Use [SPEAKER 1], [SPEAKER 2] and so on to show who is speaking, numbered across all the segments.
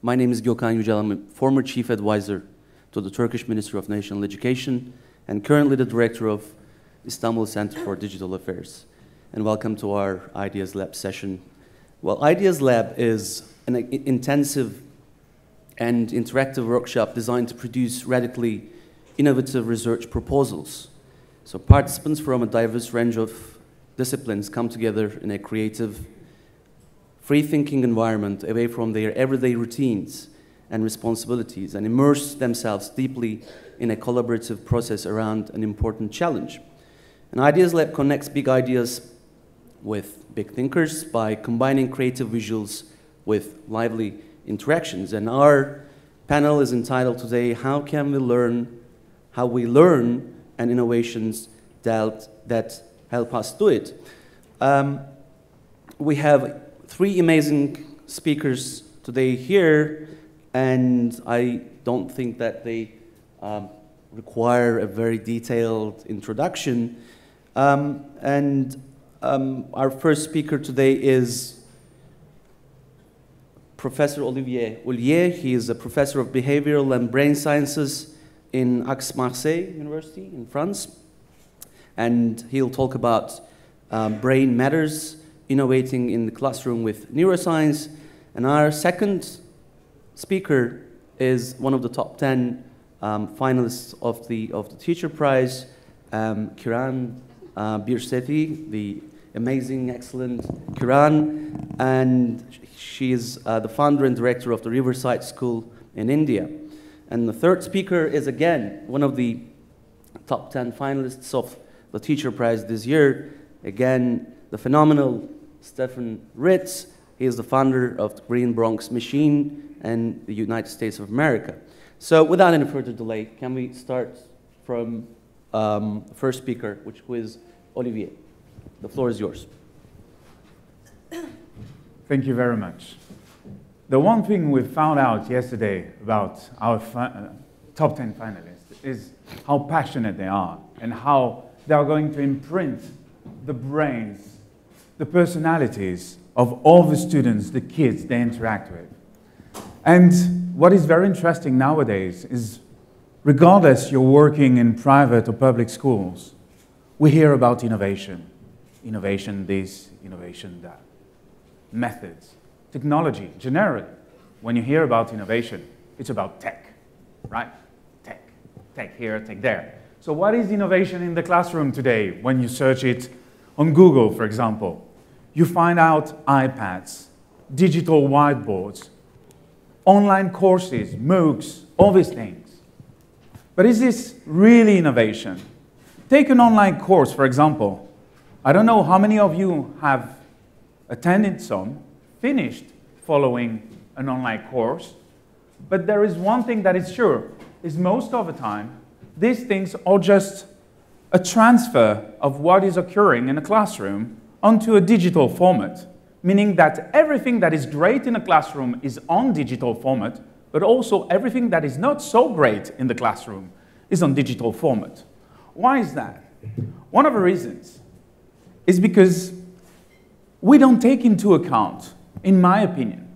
[SPEAKER 1] My name is Gokhan Yucel. I'm a former chief advisor to the Turkish Ministry of National Education and currently the director of Istanbul Center for Digital Affairs. And welcome to our Ideas Lab session. Well, Ideas Lab is an intensive and interactive workshop designed to produce radically innovative research proposals. So participants from a diverse range of disciplines come together in a creative, free-thinking environment away from their everyday routines and responsibilities and immerse themselves deeply in a collaborative process around an important challenge. And Ideas Lab connects big ideas with big thinkers by combining creative visuals with lively interactions. And our panel is entitled today, How We Learn and Innovations that Help Us Do It. We have three amazing speakers today here, and I don't think that they require a very detailed introduction. Our first speaker today is Professor Olivier Houllier. He is a professor of behavioral and brain sciences in Aix-Marseille University in France. And he'll talk about brain matters, innovating in the classroom with neuroscience. And our second speaker is one of the top 10 finalists of the Teacher Prize, Kiran Sethi, the amazing, excellent Kiran, and she is the founder and director of the Riverside School in India. And the third speaker is, again, one of the top 10 finalists of the Teacher Prize this year, again, the phenomenal Ritz. He is the founder of the Green Bronx Machine in the United States of America. So without any further delay, can we start from the first speaker, which was Olivier. The floor is yours.
[SPEAKER 2] Thank you very much. The one thing we found out yesterday about our top 10 finalists is how passionate they are and how they are going to imprint the brains, the personalities of all the students, the kids they interact with. And what is very interesting nowadays is, regardless you're working in private or public schools, we hear about innovation. Innovation this, innovation that. Methods, technology, generally. When you hear about innovation, it's about tech, right? Tech. Tech here, tech there. So what is innovation in the classroom today? When you search it on Google, for example, you find out iPads, digital whiteboards, online courses, MOOCs, all these things. But is this really innovation? Take an online course, for example. I don't know how many of you have attended some, finished following an online course, but there is one thing that is sure, is most of the time, these things are just a transfer of what is occurring in a classroom onto a digital format, meaning that everything that is great in a classroom is on digital format, but also everything that is not so great in the classroom is on digital format. Why is that? One of the reasons is because we don't take into account, in my opinion,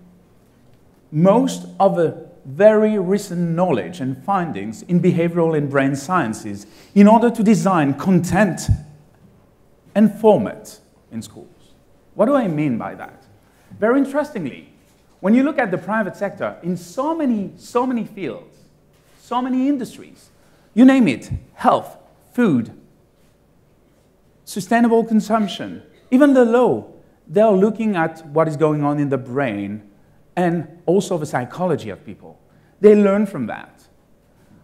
[SPEAKER 2] most of the very recent knowledge and findings in behavioral and brain sciences in order to design content and format in schools. What do I mean by that? Very interestingly, when you look at the private sector, in so many fields, so many industries, you name it, health, food, sustainable consumption, even the law, they are looking at what is going on in the brain and also the psychology of people. They learn from that.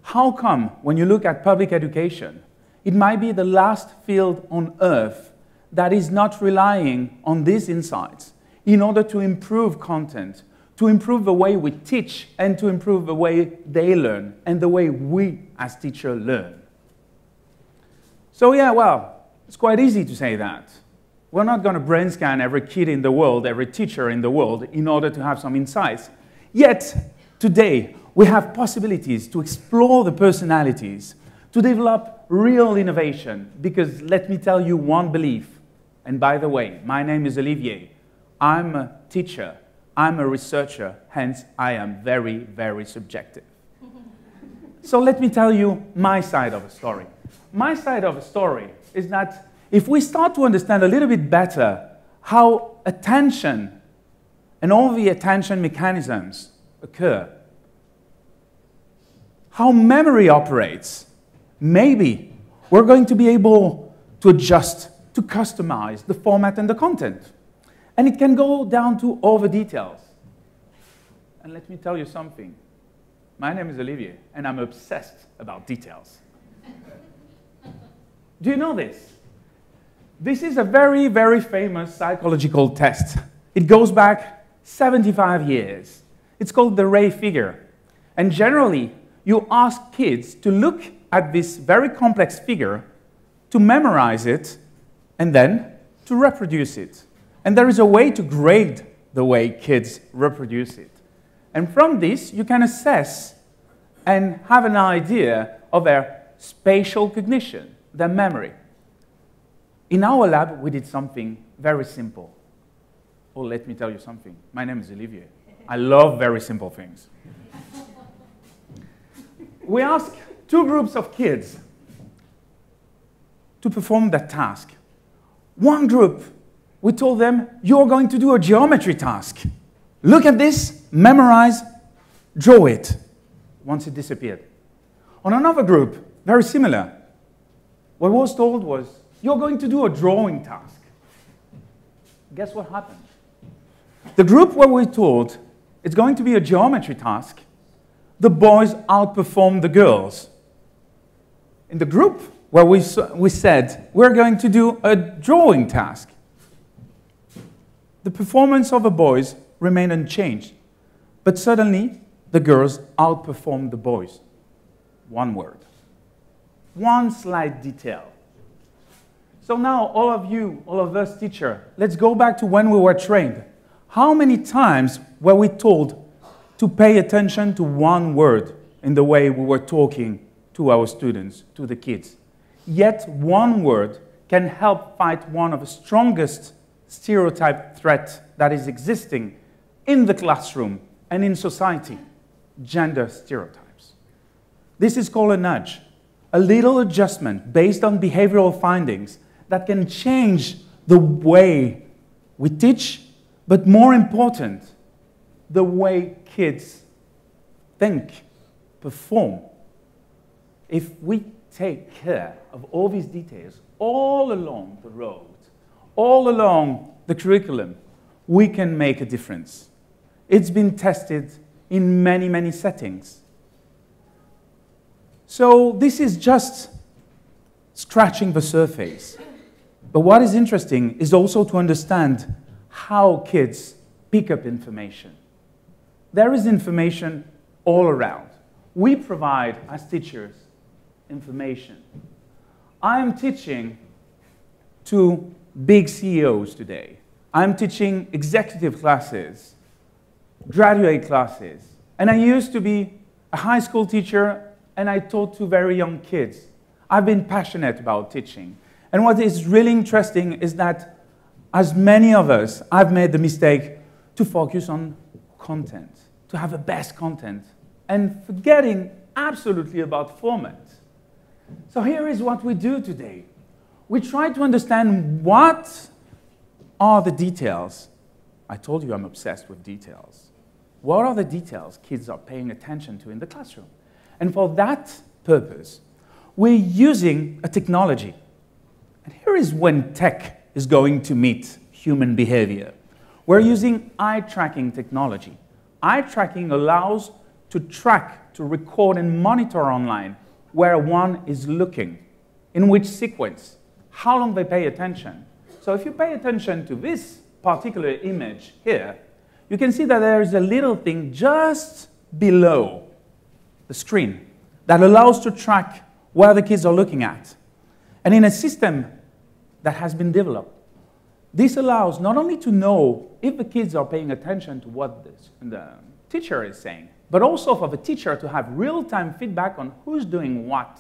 [SPEAKER 2] How come, when you look at public education, it might be the last field on earth that is not relying on these insights in order to improve content, to improve the way we teach, and to improve the way they learn, and the way we as teachers learn? So yeah, well, it's quite easy to say that. We're not going to brain scan every kid in the world, every teacher in the world, in order to have some insights. Yet, today, we have possibilities to explore the personalities, to develop real innovation, because let me tell you one belief, and by the way, my name is Olivier. I'm a teacher. I'm a researcher, hence I am very, very subjective. So let me tell you my side of the story. My side of the story is that if we start to understand a little bit better how attention and all the attention mechanisms occur, how memory operates, maybe we're going to be able to adjust, to customize the format and the content. And it can go down to all the details. And let me tell you something. My name is Olivier, and I'm obsessed about details. Do you know this? This is a very, very famous psychological test. It goes back 75 years. It's called the Ray figure. And generally, you ask kids to look at this very complex figure, to memorize it, and then to reproduce it. And there is a way to grade the way kids reproduce it. And from this, you can assess and have an idea of their spatial cognition, their memory. In our lab, we did something very simple. Oh, let me tell you something. My name is Olivier. I love very simple things. We asked 2 groups of kids to perform that task. One group, we told them, you're going to do a geometry task. Look at this, memorize, draw it. Once it disappeared. On another group, very similar, what was told was, you're going to do a drawing task. Guess what happened? The group where we told it's going to be a geometry task, the boys outperformed the girls. In the group where we said we're going to do a drawing task, the performance of the boys remained unchanged, but suddenly the girls outperformed the boys. One word. One slight detail. So now, all of you, all of us teachers, let's go back to when we were trained. How many times were we told to pay attention to one word in the way we were talking to our students, to the kids? Yet one word can help fight one of the strongest stereotype threats that is existing in the classroom and in society, gender stereotypes. This is called a nudge, a little adjustment based on behavioral findings that can change the way we teach, but more important, the way kids think, perform. If we take care of all these details all along the road, all along the curriculum, we can make a difference. It's been tested in many, many settings. So this is just scratching the surface. But what is interesting is also to understand how kids pick up information. There is information all around. We provide, as teachers, information. I am teaching to big CEOs today. I'm teaching executive classes, graduate classes. And I used to be a high school teacher, and I taught to very young kids. I've been passionate about teaching. And what is really interesting is that, as many of us, I've made the mistake to focus on content, to have the best content, and forgetting absolutely about format. So here is what we do today. We try to understand what are the details. I told you I'm obsessed with details. What are the details kids are paying attention to in the classroom? And for that purpose, we're using a technology. And here is when tech is going to meet human behavior. We're using eye tracking technology. Eye tracking allows to track, to record and monitor online where one is looking, in which sequence, how long they pay attention. So if you pay attention to this particular image here, you can see that there is a little thing just below the screen that allows to track where the kids are looking at. And in a system that has been developed, this allows not only to know if the kids are paying attention to what the teacher is saying, but also for the teacher to have real-time feedback on who's doing what,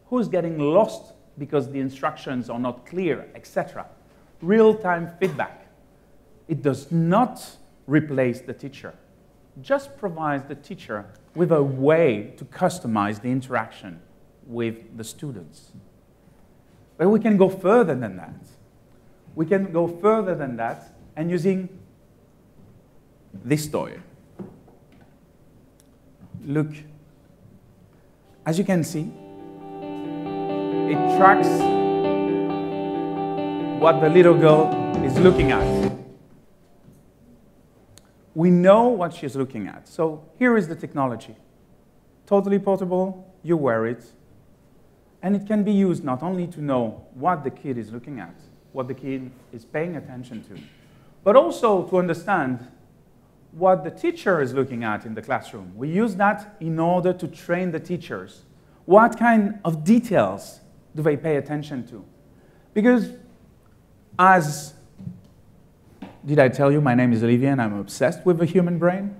[SPEAKER 2] who's getting lost because the instructions are not clear, etc. Real-time feedback. It does not replace the teacher. Just provides the teacher with a way to customize the interaction with the students. But we can go further than that. We can go further than that and using this toy. Look, as you can see, it tracks what the little girl is looking at. We know what she's looking at. So here is the technology. Totally portable, you wear it, and it can be used not only to know what the kid is looking at, what the kid is paying attention to, but also to understand what the teacher is looking at in the classroom. We use that in order to train the teachers. What kind of details do they pay attention to? Because as, did I tell you my name is Olivier and I'm obsessed with the human brain?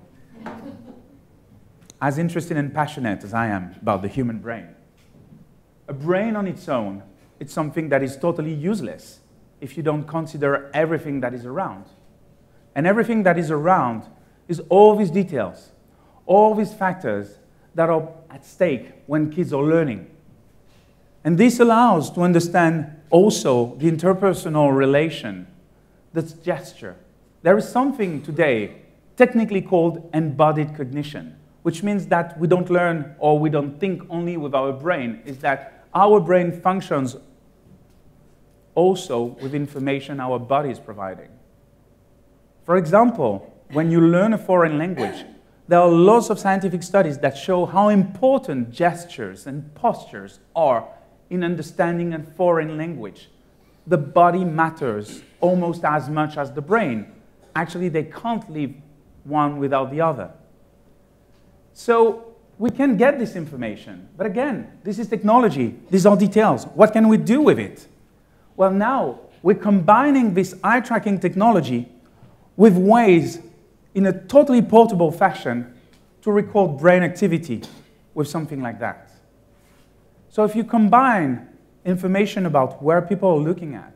[SPEAKER 2] As interested and passionate as I am about the human brain. A brain on its own, it's something that is totally useless if you don't consider everything that is around. And everything that is around is all these details, all these factors that are at stake when kids are learning. And this allows to understand also the interpersonal relation, the gesture. There is something today technically called embodied cognition, which means that we don't learn or we don't think only with our brain, is that our brain functions also with information our body is providing. For example, when you learn a foreign language, there are lots of scientific studies that show how important gestures and postures are in understanding a foreign language. The body matters almost as much as the brain. Actually, they can't live one without the other. So we can get this information. But again, this is technology. These are details. What can we do with it? Well, now we're combining this eye tracking technology with ways in a totally portable fashion to record brain activity with something like that. So if you combine information about where people are looking at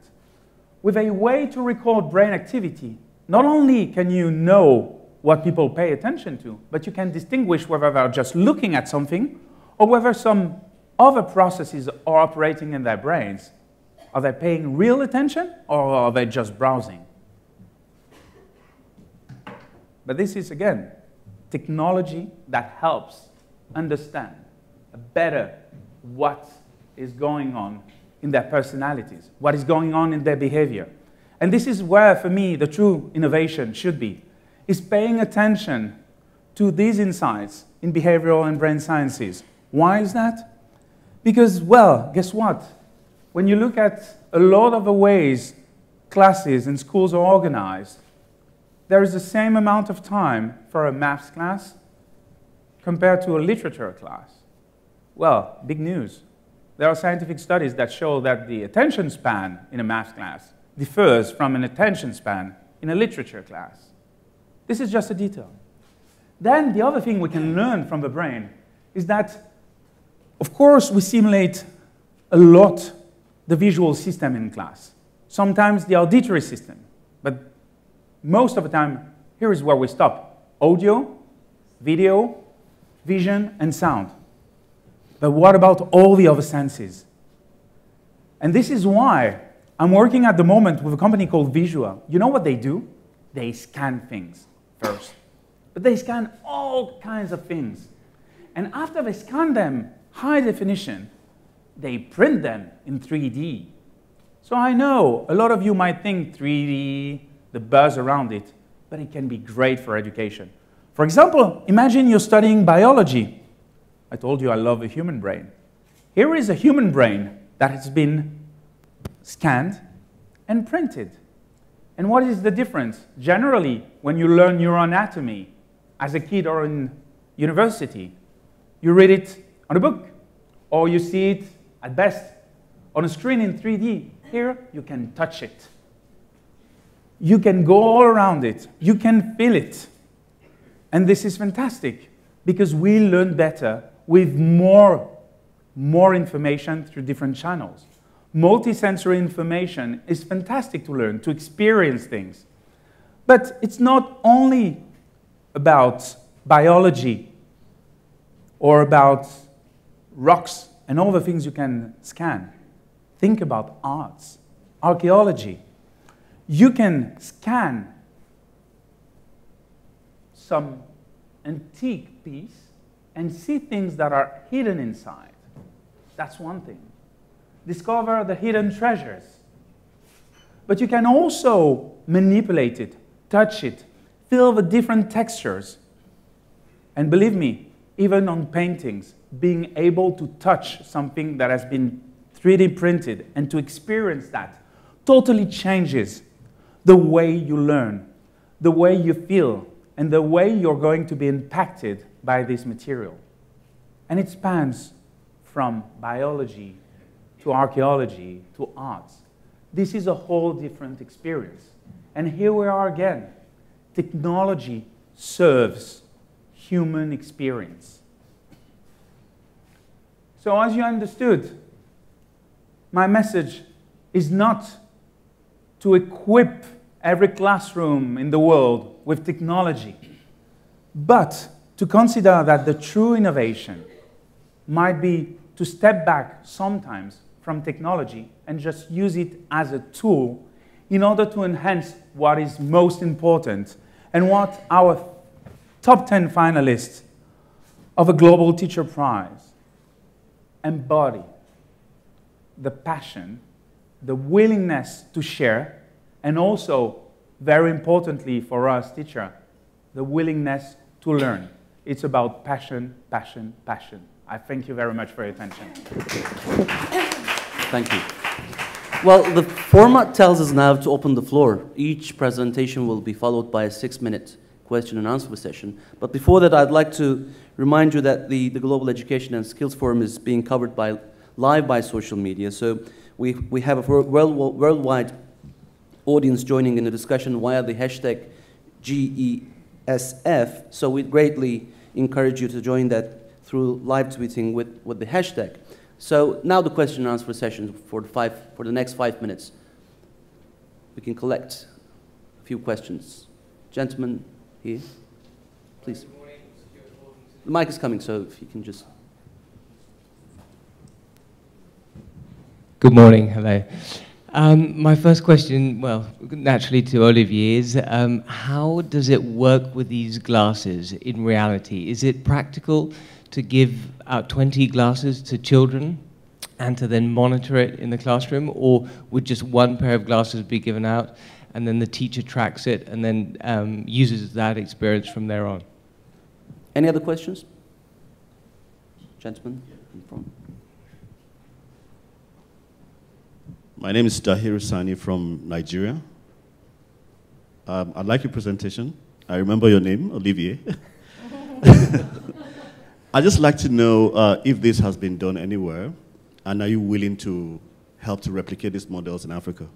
[SPEAKER 2] with a way to record brain activity, not only can you know what people pay attention to, but you can distinguish whether they're just looking at something or whether some other processes are operating in their brains. Are they paying real attention or are they just browsing? But this is, again, technology that helps understand better what is going on in their personalities, what is going on in their behavior. And this is where, for me, the true innovation should be, is paying attention to these insights in behavioral and brain sciences. Why is that? Because, well, guess what? When you look at a lot of the ways classes and schools are organized, there is the same amount of time for a maths class compared to a literature class. Well, big news. There are scientific studies that show that the attention span in a maths class differs from an attention span in a literature class. This is just a detail. Then the other thing we can learn from the brain is that, of course, we simulate a lot the visual system in class. Sometimes the auditory system, but most of the time, here is where we stop. Audio, video, vision, and sound. But what about all the other senses? And this is why I'm working at the moment with a company called Visual. You know what they do? They scan things first. But they scan all kinds of things. And after they scan them, high definition, they print them in 3D. So I know a lot of you might think 3D, the buzz around it, but it can be great for education. For example, imagine you're studying biology. I told you I love the human brain. Here is a human brain that has been scanned and printed. And what is the difference? Generally, when you learn neuroanatomy as a kid or in university, you read it on a book, or you see it, at best, on a screen in 3D. Here, you can touch it. You can go all around it. You can feel it. And this is fantastic because we learn better with more information through different channels. Multisensory information is fantastic to learn, to experience things. But it's not only about biology or about rocks and all the things you can scan. Think about arts, archaeology. You can scan some antique piece and see things that are hidden inside. That's one thing. Discover the hidden treasures. But you can also manipulate it, touch it, feel the different textures. And believe me, even on paintings, being able to touch something that has been 3D printed and to experience that totally changes the way you learn, the way you feel, and the way you're going to be impacted by this material. And it spans from biology to archaeology to arts. This is a whole different experience. And here we are again. Technology serves human experience. So as you understood, my message is not to equip every classroom in the world with technology, but to consider that the true innovation might be to step back sometimes from technology and just use it as a tool in order to enhance what is most important and what our top 10 finalists of a Global Teacher Prize embody: the passion, the willingness to share, and also, very importantly for us teachers, the willingness to learn. It's about passion, passion, passion. I thank you very much for your attention.
[SPEAKER 1] Thank you. Well, the format tells us now to open the floor. Each presentation will be followed by a 6-minute question and answer session. But before that, I'd like to remind you that the Global Education and Skills Forum is being covered live by social media. So we have a worldwide audience joining in the discussion via the hashtag GESF. So we'd greatly encourage you to join that through live tweeting with the hashtag. So now the question and answer session for the next 5 minutes. We can collect a few questions. Gentlemen here, please. The mic is coming, so if you can just...
[SPEAKER 3] Good morning, hello. My first question, well, naturally to Olivier, is how does it work with these glasses in reality? Is it practical to give out 20 glasses to children and to then monitor it in the classroom, or would just one pair of glasses be given out and then the teacher tracks it and then uses that experience from there on?
[SPEAKER 1] Any other questions? Gentlemen in front.
[SPEAKER 4] My name is Dahiru Sani from Nigeria. I'd like your presentation. I remember your name, Olivier. I'd just like to know if this has been done anywhere, and are you willing to help to replicate these models in Africa?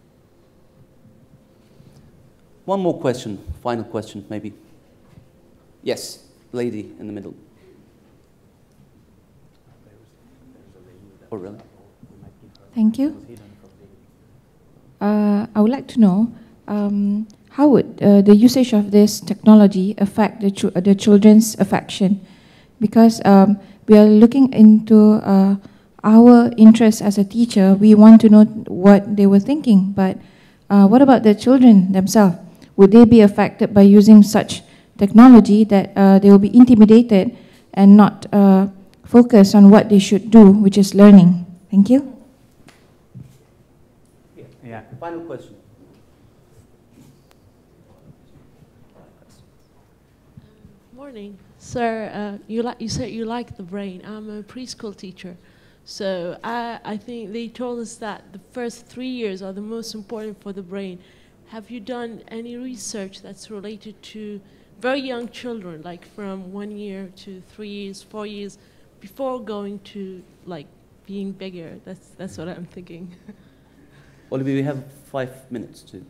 [SPEAKER 1] One more question, final question, maybe. Yes, lady in the middle. Oh, really?
[SPEAKER 5] Thank you. I would like to know how would the usage of this technology affect the children's affection? Because we are looking into our interest as a teacher. We want to know what they were thinking, but what about the children themselves? Would they be affected by using such technology that they will be intimidated and not focus on what they should do, which is learning? Thank you.
[SPEAKER 1] Yeah. Final question.
[SPEAKER 6] Morning. Sir, you said you like the brain. I'm a preschool teacher. So I think they told us that the first 3 years are the most important for the brain. Have you done any research that's related to very young children, like from 1 year to 3 years, 4 years, before going to like being bigger? That's what I'm thinking.
[SPEAKER 1] Olivier, we have 5 minutes to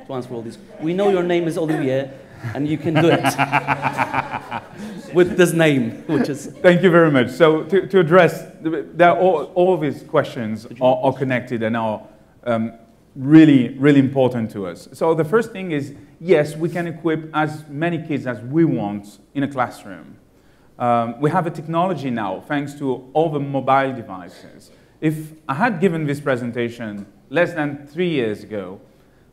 [SPEAKER 1] answer all these. We know your name is Olivier, and you can do it with this name, which is...
[SPEAKER 2] Thank you very much. So to address, all of these questions are connected and are really, really important to us. So the first thing is, yes, we can equip as many kids as we want in a classroom. We have a technology now, thanks to all the mobile devices. If I had given this presentation less than 3 years ago,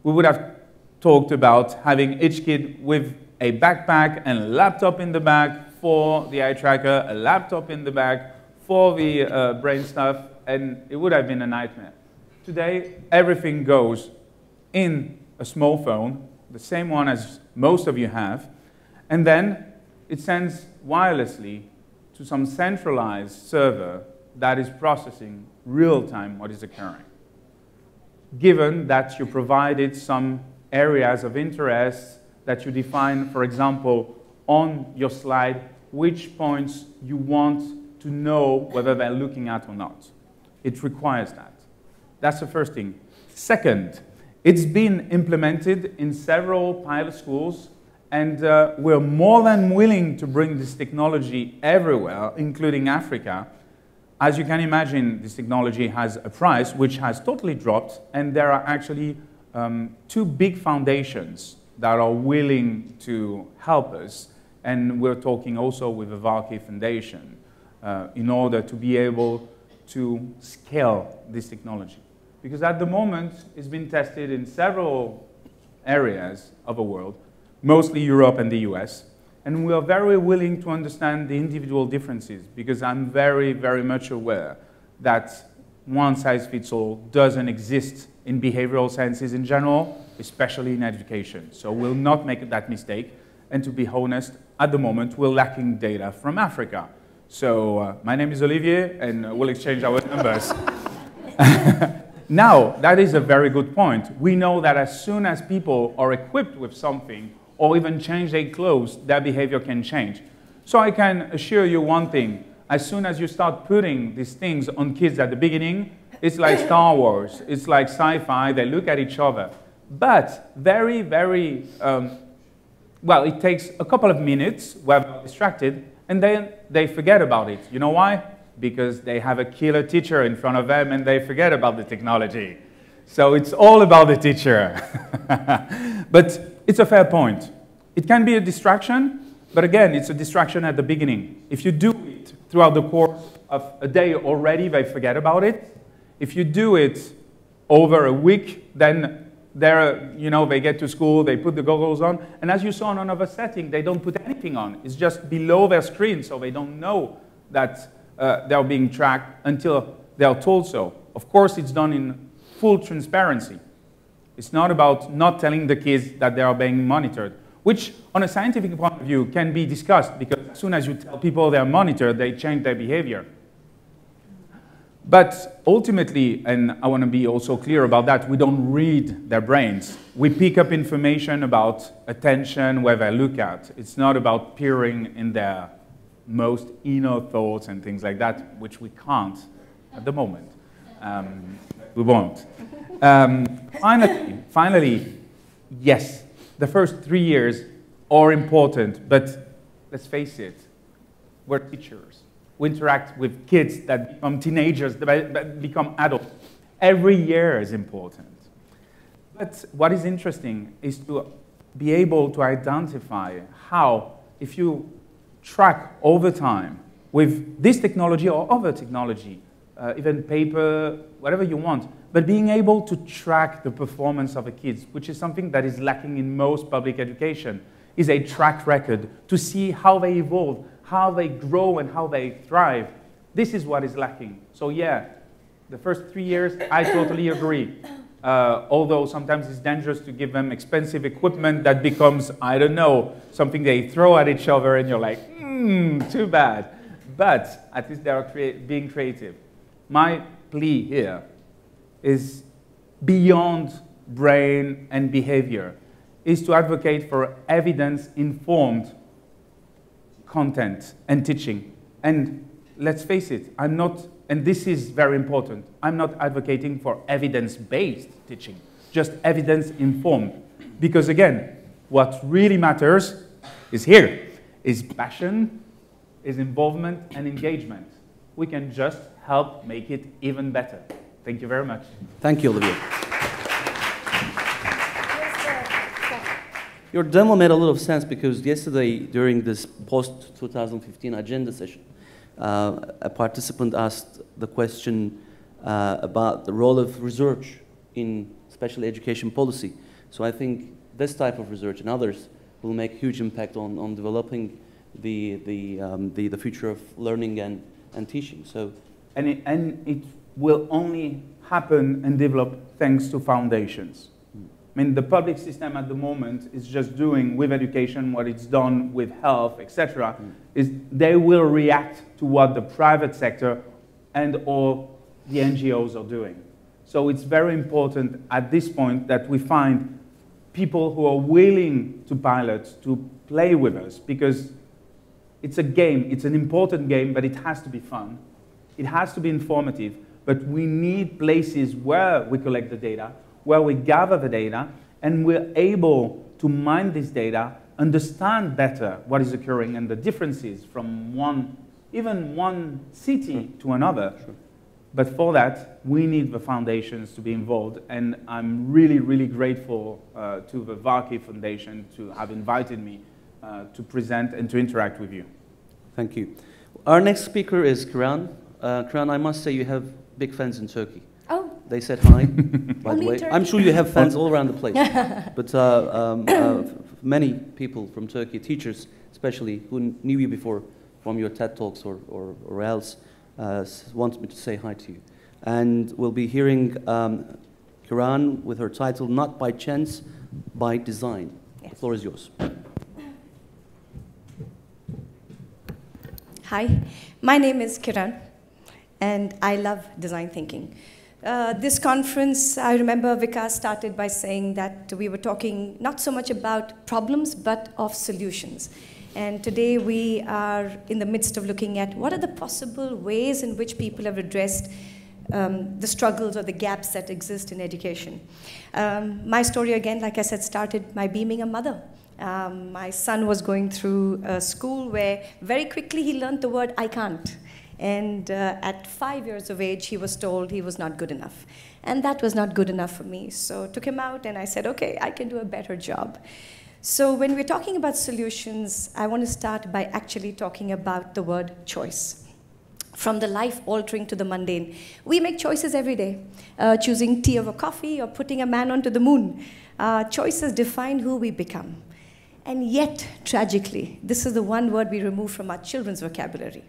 [SPEAKER 2] we would have talked about having each kid with a backpack and a laptop in the back for the eye tracker, a laptop in the back for the brain stuff, and it would have been a nightmare. Today, everything goes in a small phone, the same one as most of you have, and then it sends wirelessly to some centralized server that is processing real-time what is occurring. Given that you provided some areas of interest that you define, for example, on your slide, which points you want to know whether they're looking at or not. It requires that. That's the first thing. Second, it's been implemented in several pilot schools, and we're more than willing to bring this technology everywhere, including Africa. As you can imagine, this technology has a price which has totally dropped, and there are actually 2 big foundations that are willing to help us, and we're talking also with the Varkey Foundation in order to be able to scale this technology. Because at the moment, it's been tested in several areas of the world, mostly Europe and the US, and we are very willing to understand the individual differences, because I'm very, very much aware that one-size-fits-all doesn't exist in behavioral sciences in general, especially in education. So we'll not make that mistake, and to be honest, at the moment, we're lacking data from Africa. So my name is Olivier, and we'll exchange our numbers. Now, that is a very good point. We know that as soon as people are equipped with something, or even change their clothes, their behavior can change. So I can assure you one thing. As soon as you start putting these things on kids at the beginning, it's like Star Wars. It's like sci-fi. They look at each other. But very, very, well, it takes a couple of minutes where they're distracted, and then they forget about it. You know why? Because they have a killer teacher in front of them, and they forget about the technology. So it's all about the teacher. But it's a fair point. It can be a distraction, but again, it's a distraction at the beginning. If you do it throughout the course of a day already, they forget about it. If you do it over a week, then they get to school, they put the goggles on, and as you saw in another setting, they don't put anything on. It's just below their screen, so they don't know that they're being tracked until they're told so. Of course, it's done in full transparency. It's not about not telling the kids that they are being monitored, which on a scientific point of view can be discussed, because as soon as you tell people they're monitored, they change their behavior. But ultimately, and I want to be also clear about that, we don't read their brains. We pick up information about attention, where they look at. It's not about peering in their most inner thoughts and things like that, which we can't at the moment. We won't. Finally, yes, the first 3 years are important, but let's face it, we're teachers. We interact with kids that become teenagers, that become adults. Every year is important. But what is interesting is to be able to identify how, if you track over time with this technology or other technology, even paper, whatever you want, but being able to track the performance of the kids, which is something that is lacking in most public education, is a track record to see how they evolve, how they grow, and how they thrive. This is what is lacking. So yeah, the first 3 years, I totally agree. Although sometimes it's dangerous to give them expensive equipment that becomes, I don't know, something they throw at each other, and you're like, too bad. But at least they are being creative. My plea here is beyond brain and behavior, is to advocate for evidence-informed content and teaching. And let's face it, I'm not, and this is very important, I'm not advocating for evidence-based teaching, just evidence-informed. Because again, what really matters is here, is passion, is involvement and engagement. We can just help make it even better. Thank you very much.
[SPEAKER 1] Thank you, Olivier. Your demo made a lot of sense because yesterday, during this post-2015 agenda session, a participant asked the question about the role of research in special education policy. So I think this type of research and others will make huge impact on developing the future of learning and teaching. So,
[SPEAKER 2] and it will only happen and develop thanks to foundations. I mean, the public system at the moment is just doing with education what it's done with health, etc. Is they will react to what the private sector and or the NGOs are doing. So it's very important at this point that we find people who are willing to pilot, to play with us, because it's a game, it's an important game, but it has to be fun. It has to be informative, but we need places where we collect the data, where we gather the data, and we're able to mine this data, understand better what is occurring and the differences from even one city to another.
[SPEAKER 1] Sure.
[SPEAKER 2] But for that, we need the foundations to be involved, and I'm really, really grateful to the Varkey Foundation to have invited me to present and to interact with you.
[SPEAKER 1] Thank you. Our next speaker is Kiran. Kiran, I must say you have big fans in Turkey.
[SPEAKER 7] Oh.
[SPEAKER 1] They said hi, by the way.
[SPEAKER 7] Turkey.
[SPEAKER 1] I'm sure you have fans all around the place. But many people from Turkey, teachers especially, who knew you before from your TED Talks or else, wanted me to say hi to you. And we'll be hearing Kiran with her title, Not by Chance, by Design.
[SPEAKER 7] Yes.
[SPEAKER 1] The floor is yours.
[SPEAKER 7] Hi, my name is Kiran, and I love design thinking. This conference, I remember Vikas started by saying that we were talking not so much about problems, but of solutions. And today we are in the midst of looking at what are the possible ways in which people have addressed the struggles or the gaps that exist in education. My story, again, like I said, started by being a mother. My son was going through a school where very quickly he learned the word I can't. And at 5 years of age, he was told he was not good enough. And that was not good enough for me. So I took him out and I said, okay, I can do a better job. So when we're talking about solutions, I want to start by actually talking about the word choice. From the life-altering to the mundane. We make choices every day, choosing tea over coffee or putting a man onto the moon. Choices define who we become. And yet, tragically, this is the one word we remove from our children's vocabulary.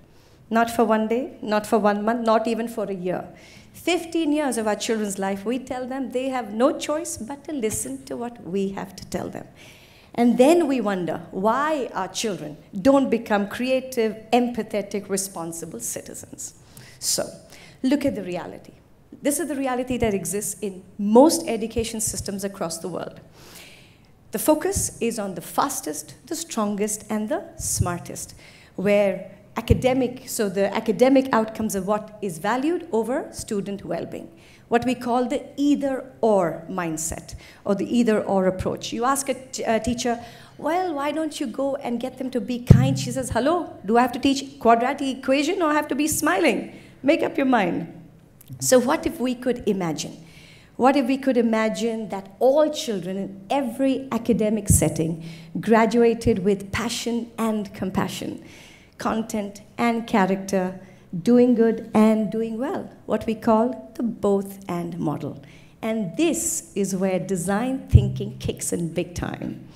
[SPEAKER 7] Not for one day, not for 1 month, not even for a year. 15 years of our children's life, we tell them they have no choice but to listen to what we have to tell them. And then we wonder why our children don't become creative, empathetic, responsible citizens. So, look at the reality. This is the reality that exists in most education systems across the world. The focus is on the fastest, the strongest, and the smartest, where so the academic outcomes of what is valued over student well-being. What we call the either-or mindset, or the either-or approach. You ask a teacher, well, why don't you go and get them to be kind? She says, hello, do I have to teach quadratic equation or I have to be smiling? Make up your mind. So what if we could imagine? What if we could imagine that all children in every academic setting graduated with passion and compassion, content and character, doing good and doing well, what we call the both and model. And this is where design thinking kicks in big time.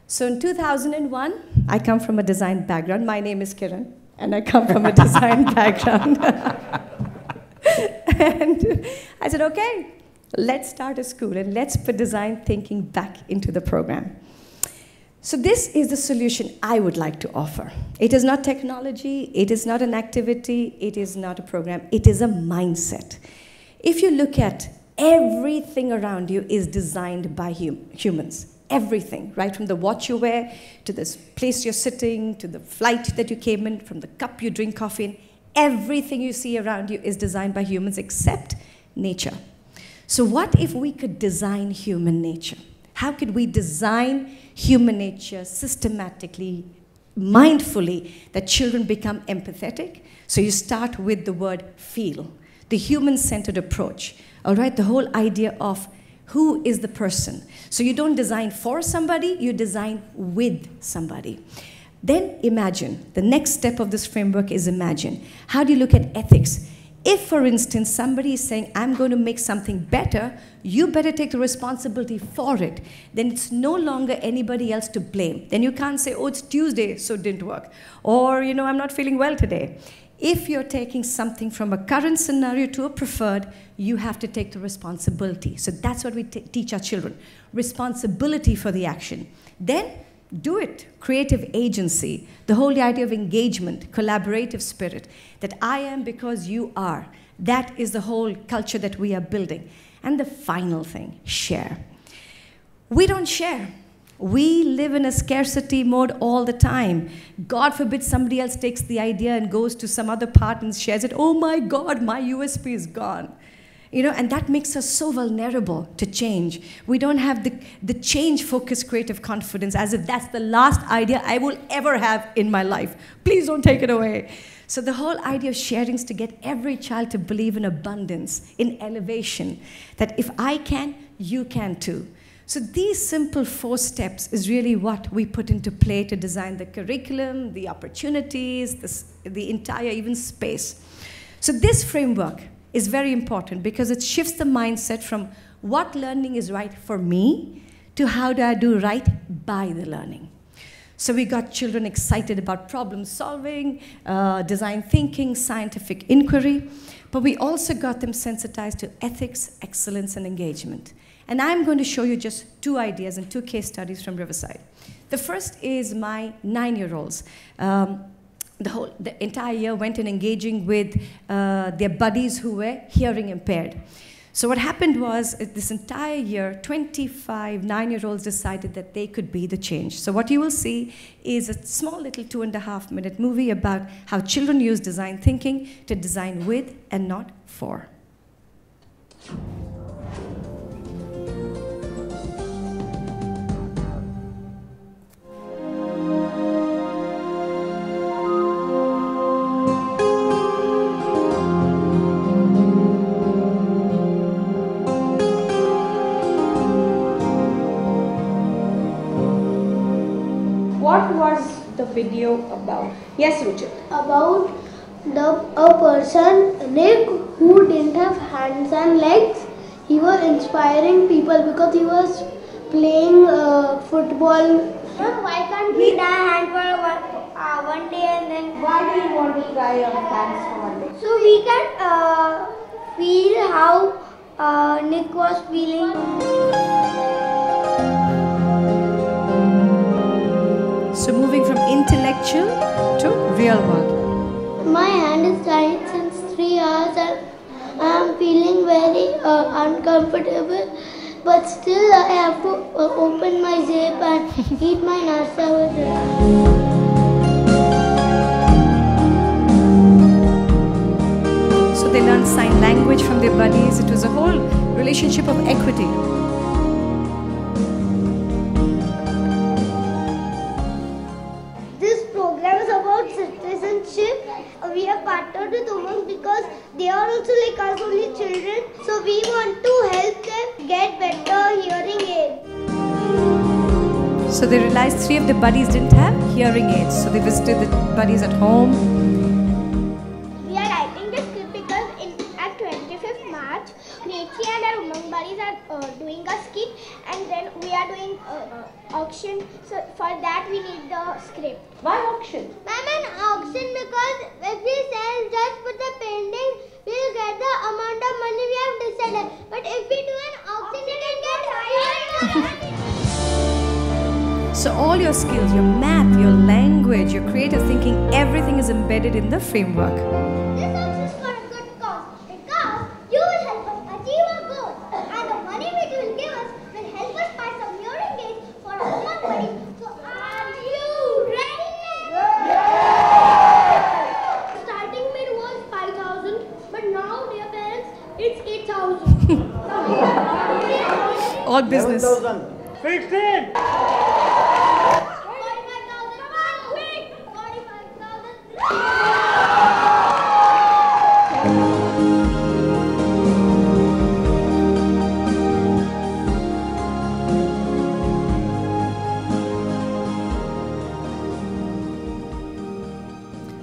[SPEAKER 7] So in 2001, I come from a design background. My name is Kiran, and I come from a design background. And I said, okay, let's start a school and let's put design thinking back into the program. So this is the solution I would like to offer. It is not technology, it is not an activity, it is not a program, it is a mindset. If you look at everything around you is designed by humans. Everything, right from the watch you wear, to the place you're sitting, to the flight that you came in, from the cup you drink coffee in, everything you see around you is designed by humans except nature. So what if we could design human nature? How could we design human nature systematically, mindfully, that children become empathetic? So you start with the word feel, the human-centered approach. All right, the whole idea of Who is the person? So you don't design for somebody, you design with somebody. Then imagine. The next step of this framework is imagine. How do you look at ethics? If, for instance, somebody is saying, I'm going to make something better, you better take the responsibility for it. Then it's no longer anybody else to blame. Then you can't say, oh, it's Tuesday, so it didn't work. Or, you know, I'm not feeling well today. If you're taking something from a current scenario to a preferred, you have to take the responsibility. So that's what we teach our children. Responsibility for the action. Then do it. Creative agency. The whole idea of engagement, collaborative spirit. That I am because you are. That is the whole culture that we are building. And the final thing, share. We don't share. We live in a scarcity mode all the time. God forbid somebody else takes the idea and goes to some other part and shares it. Oh my God, my USP is gone. You know, and that makes us so vulnerable to change. We don't have the change-focused creative confidence, as if that's the last idea I will ever have in my life. Please don't take it away. So the whole idea of sharing is to get every child to believe in abundance, in elevation, that if I can, you can too. So these simple 4 steps is really what we put into play to design the curriculum, the opportunities, the entire even space. So this framework is very important because it shifts the mindset from what learning is right for me to how do I do right by the learning. So we got children excited about problem solving, design thinking, scientific inquiry, but we also got them sensitized to ethics, excellence, and engagement. And I'm going to show you just 2 ideas and 2 case studies from Riverside. The first is my 9-year-olds. The entire year went in engaging with their buddies who were hearing impaired. So what happened was, this entire year, 25 9-year-olds decided that they could be the change. So what you will see is a small little 2.5-minute movie about how children use design thinking to design with and not for.
[SPEAKER 8] What was the video about? Yes, Yucel.
[SPEAKER 9] About a person, Nick, who didn't have hands and legs. He was inspiring people because he was playing football. Why can't we try hand for one day and then...
[SPEAKER 8] Why do you want to try your hands for one day?
[SPEAKER 9] So we can feel how Nick was feeling.
[SPEAKER 7] So moving from intellectual to real world.
[SPEAKER 9] My hand is tied since 3 hours and I am feeling very uncomfortable. But still I have to open my zip and eat my nasta with it.
[SPEAKER 7] So they learned sign language from their buddies. It was a whole relationship of equity.
[SPEAKER 9] We have partnered with women because they are also like us, only children. So we want to help them get better hearing aids.
[SPEAKER 7] So they realized 3 of the buddies didn't have hearing aids. So they visited the buddies at home.
[SPEAKER 9] We are writing this script because at 25th March, Ritz and our women buddies are doing a skit, and then we are doing auction. So for that we need the script.
[SPEAKER 8] Why auction?
[SPEAKER 9] Ma'am, an auction because if we sell just for the painting, we'll get the amount of money we have decided. But if we do an auction, we can get higher.
[SPEAKER 7] So all your skills, your math, your language, your creative thinking, everything is embedded in the framework.
[SPEAKER 9] This auction is for a good cause because you will help us achieve our goals, and the money which you will give us will help us buy some hearing aids for our own buddies. So are you ready? Starting bid was 5,000, but now, dear parents, it's 8,000.
[SPEAKER 7] All business.
[SPEAKER 2] 16!
[SPEAKER 9] 45,000. Quick! 45,000.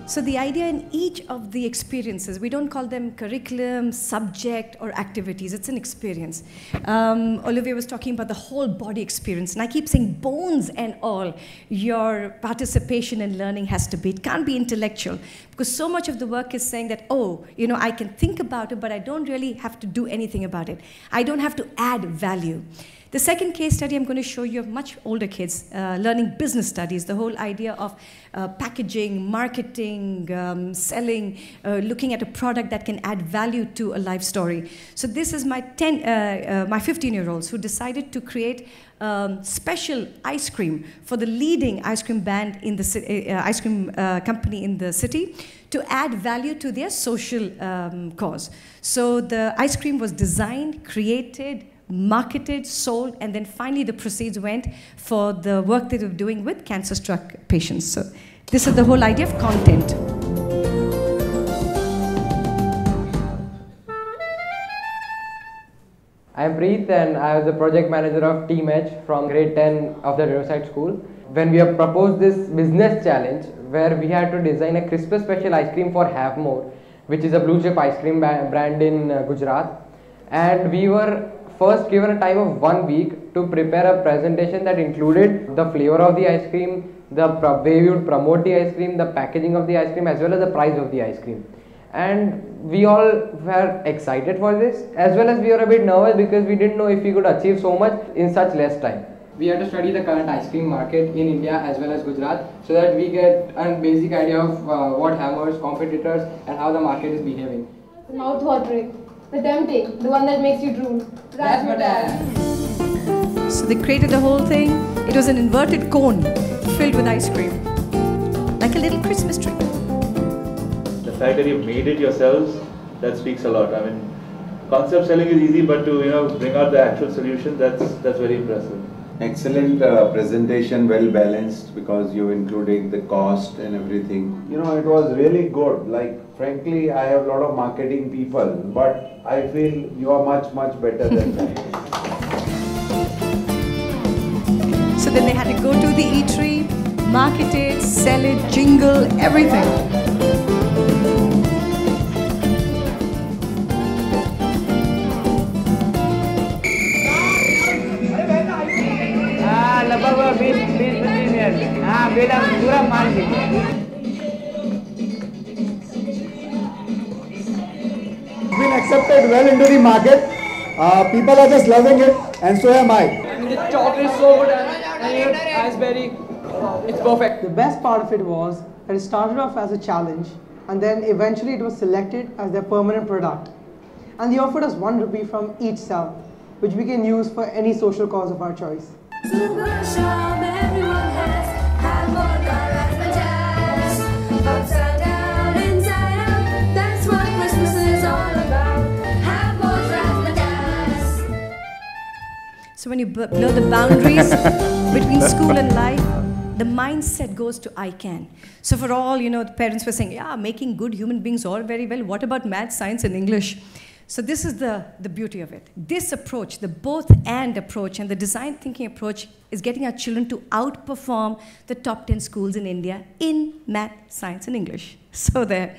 [SPEAKER 7] So the idea in each of the experiences, we don't call them curriculum, subject, or activities. It's an experience. Olivier was talking about the whole body experience, and I keep saying bones and all. Your participation in learning has to be. It can't be intellectual, because so much of the work is saying that, oh, you know, I can think about it, but I don't really have to do anything about it. I don't have to add value. The second case study I'm going to show you of much older kids learning business studies, the whole idea of packaging, marketing, selling, looking at a product that can add value to a life story. So this is my 15-year-olds who decided to create special ice cream for the leading ice cream brand in the ice cream company in the city to add value to their social cause. So the ice cream was designed, created, marketed, sold, and then finally the proceeds went for the work that they were doing with cancer-struck patients. So this is the whole idea of content.
[SPEAKER 10] I'm Preet, and I was the project manager of Team Edge from grade 10 of the Riverside school. When we have proposed this business challenge where we had to design a Christmas special ice cream for Have More, which is a blue chip ice cream brand in Gujarat, and we were first given a time of 1 week to prepare a presentation that included the flavor of the ice cream, the way we would promote the ice cream, the packaging of the ice cream, as well as the price of the ice cream. And we all were excited for this, as well as we were a bit nervous because we didn't know if we could achieve so much in such less time. We had to study the current ice cream market in India as well as Gujarat so that we get a basic idea of what hammers, competitors, and how the market is behaving.
[SPEAKER 11] Mouth-watering. The tempting, the one that makes you drool.
[SPEAKER 7] So they created the whole thing. It was an inverted cone filled with ice cream, like a little Christmas tree.
[SPEAKER 12] The fact that you've made it yourselves, that speaks a lot. I mean, concept selling is easy, but to bring out the actual solution, that's very impressive.
[SPEAKER 13] Excellent presentation, well balanced, because you included the cost and everything. You know, it was really good. Like, frankly, I have a lot of marketing people, but I feel you are much, much better than that.
[SPEAKER 7] So then they had to go to the eatery, market it, sell it, jingle, everything.
[SPEAKER 14] Been accepted well into the market. People are just loving it, and so am I.
[SPEAKER 15] The chocolate is so good and raspberry, it's perfect.
[SPEAKER 16] The best part of it was that it started off as a challenge, and then eventually it was selected as their permanent product. And they offered us 1 rupee from each cell, which we can use for any social cause of our choice.
[SPEAKER 7] So when you blur the boundaries between school and life, the mindset goes to I can. So for all, the parents were saying, yeah, making good human beings all very well. What about math, science, and English? So this is the beauty of it. This approach, the both and approach and the design thinking approach is getting our children to outperform the top 10 schools in India in math, science, and English. So there.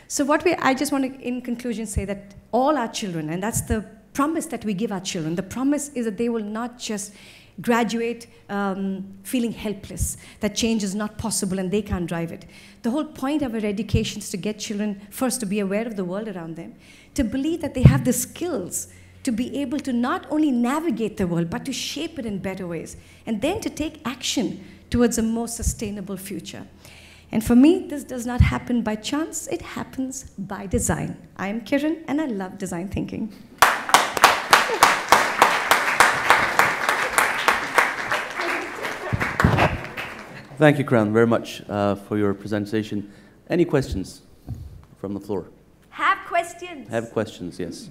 [SPEAKER 7] So I just want to, in conclusion, say that all our children, and that's the promise that we give our children, the promise is that they will not just graduate feeling helpless, that change is not possible and they can't drive it. The whole point of our education is to get children first to be aware of the world around them, to believe that they have the skills to be able to not only navigate the world, but to shape it in better ways, and then to take action towards a more sustainable future. And for me, this does not happen by chance, it happens by design. I am Kiran, and I love design thinking.
[SPEAKER 1] Thank you, Kiran, very much for your presentation. Any questions from the floor?
[SPEAKER 7] Have questions.
[SPEAKER 1] Have questions, yes.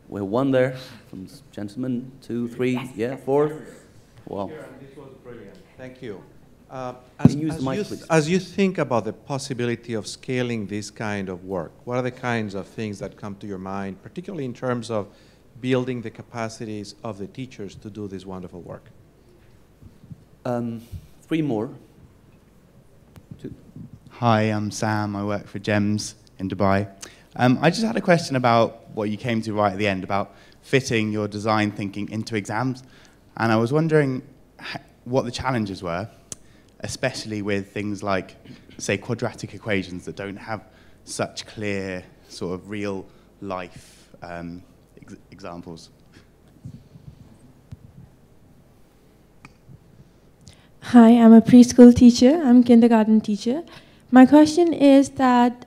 [SPEAKER 1] We have one there from this gentleman, 2, 3, yes, yeah, 4. Wow.
[SPEAKER 17] This was brilliant. Thank you.
[SPEAKER 1] As
[SPEAKER 17] you think about the possibility of scaling this kind of work, what are the kinds of things that come to your mind, particularly in terms of building the capacities of the teachers to do this wonderful work?
[SPEAKER 1] 3 more. 2.
[SPEAKER 18] Hi, I'm Sam. I work for GEMS in Dubai. I just had a question about what you came to right at the end, about fitting your design thinking into exams. And I was wondering what the challenges were, especially with things like, say, quadratic equations that don't have such clear sort of real life examples.
[SPEAKER 19] Hi, I'm a preschool teacher. I'm a kindergarten teacher. My question is that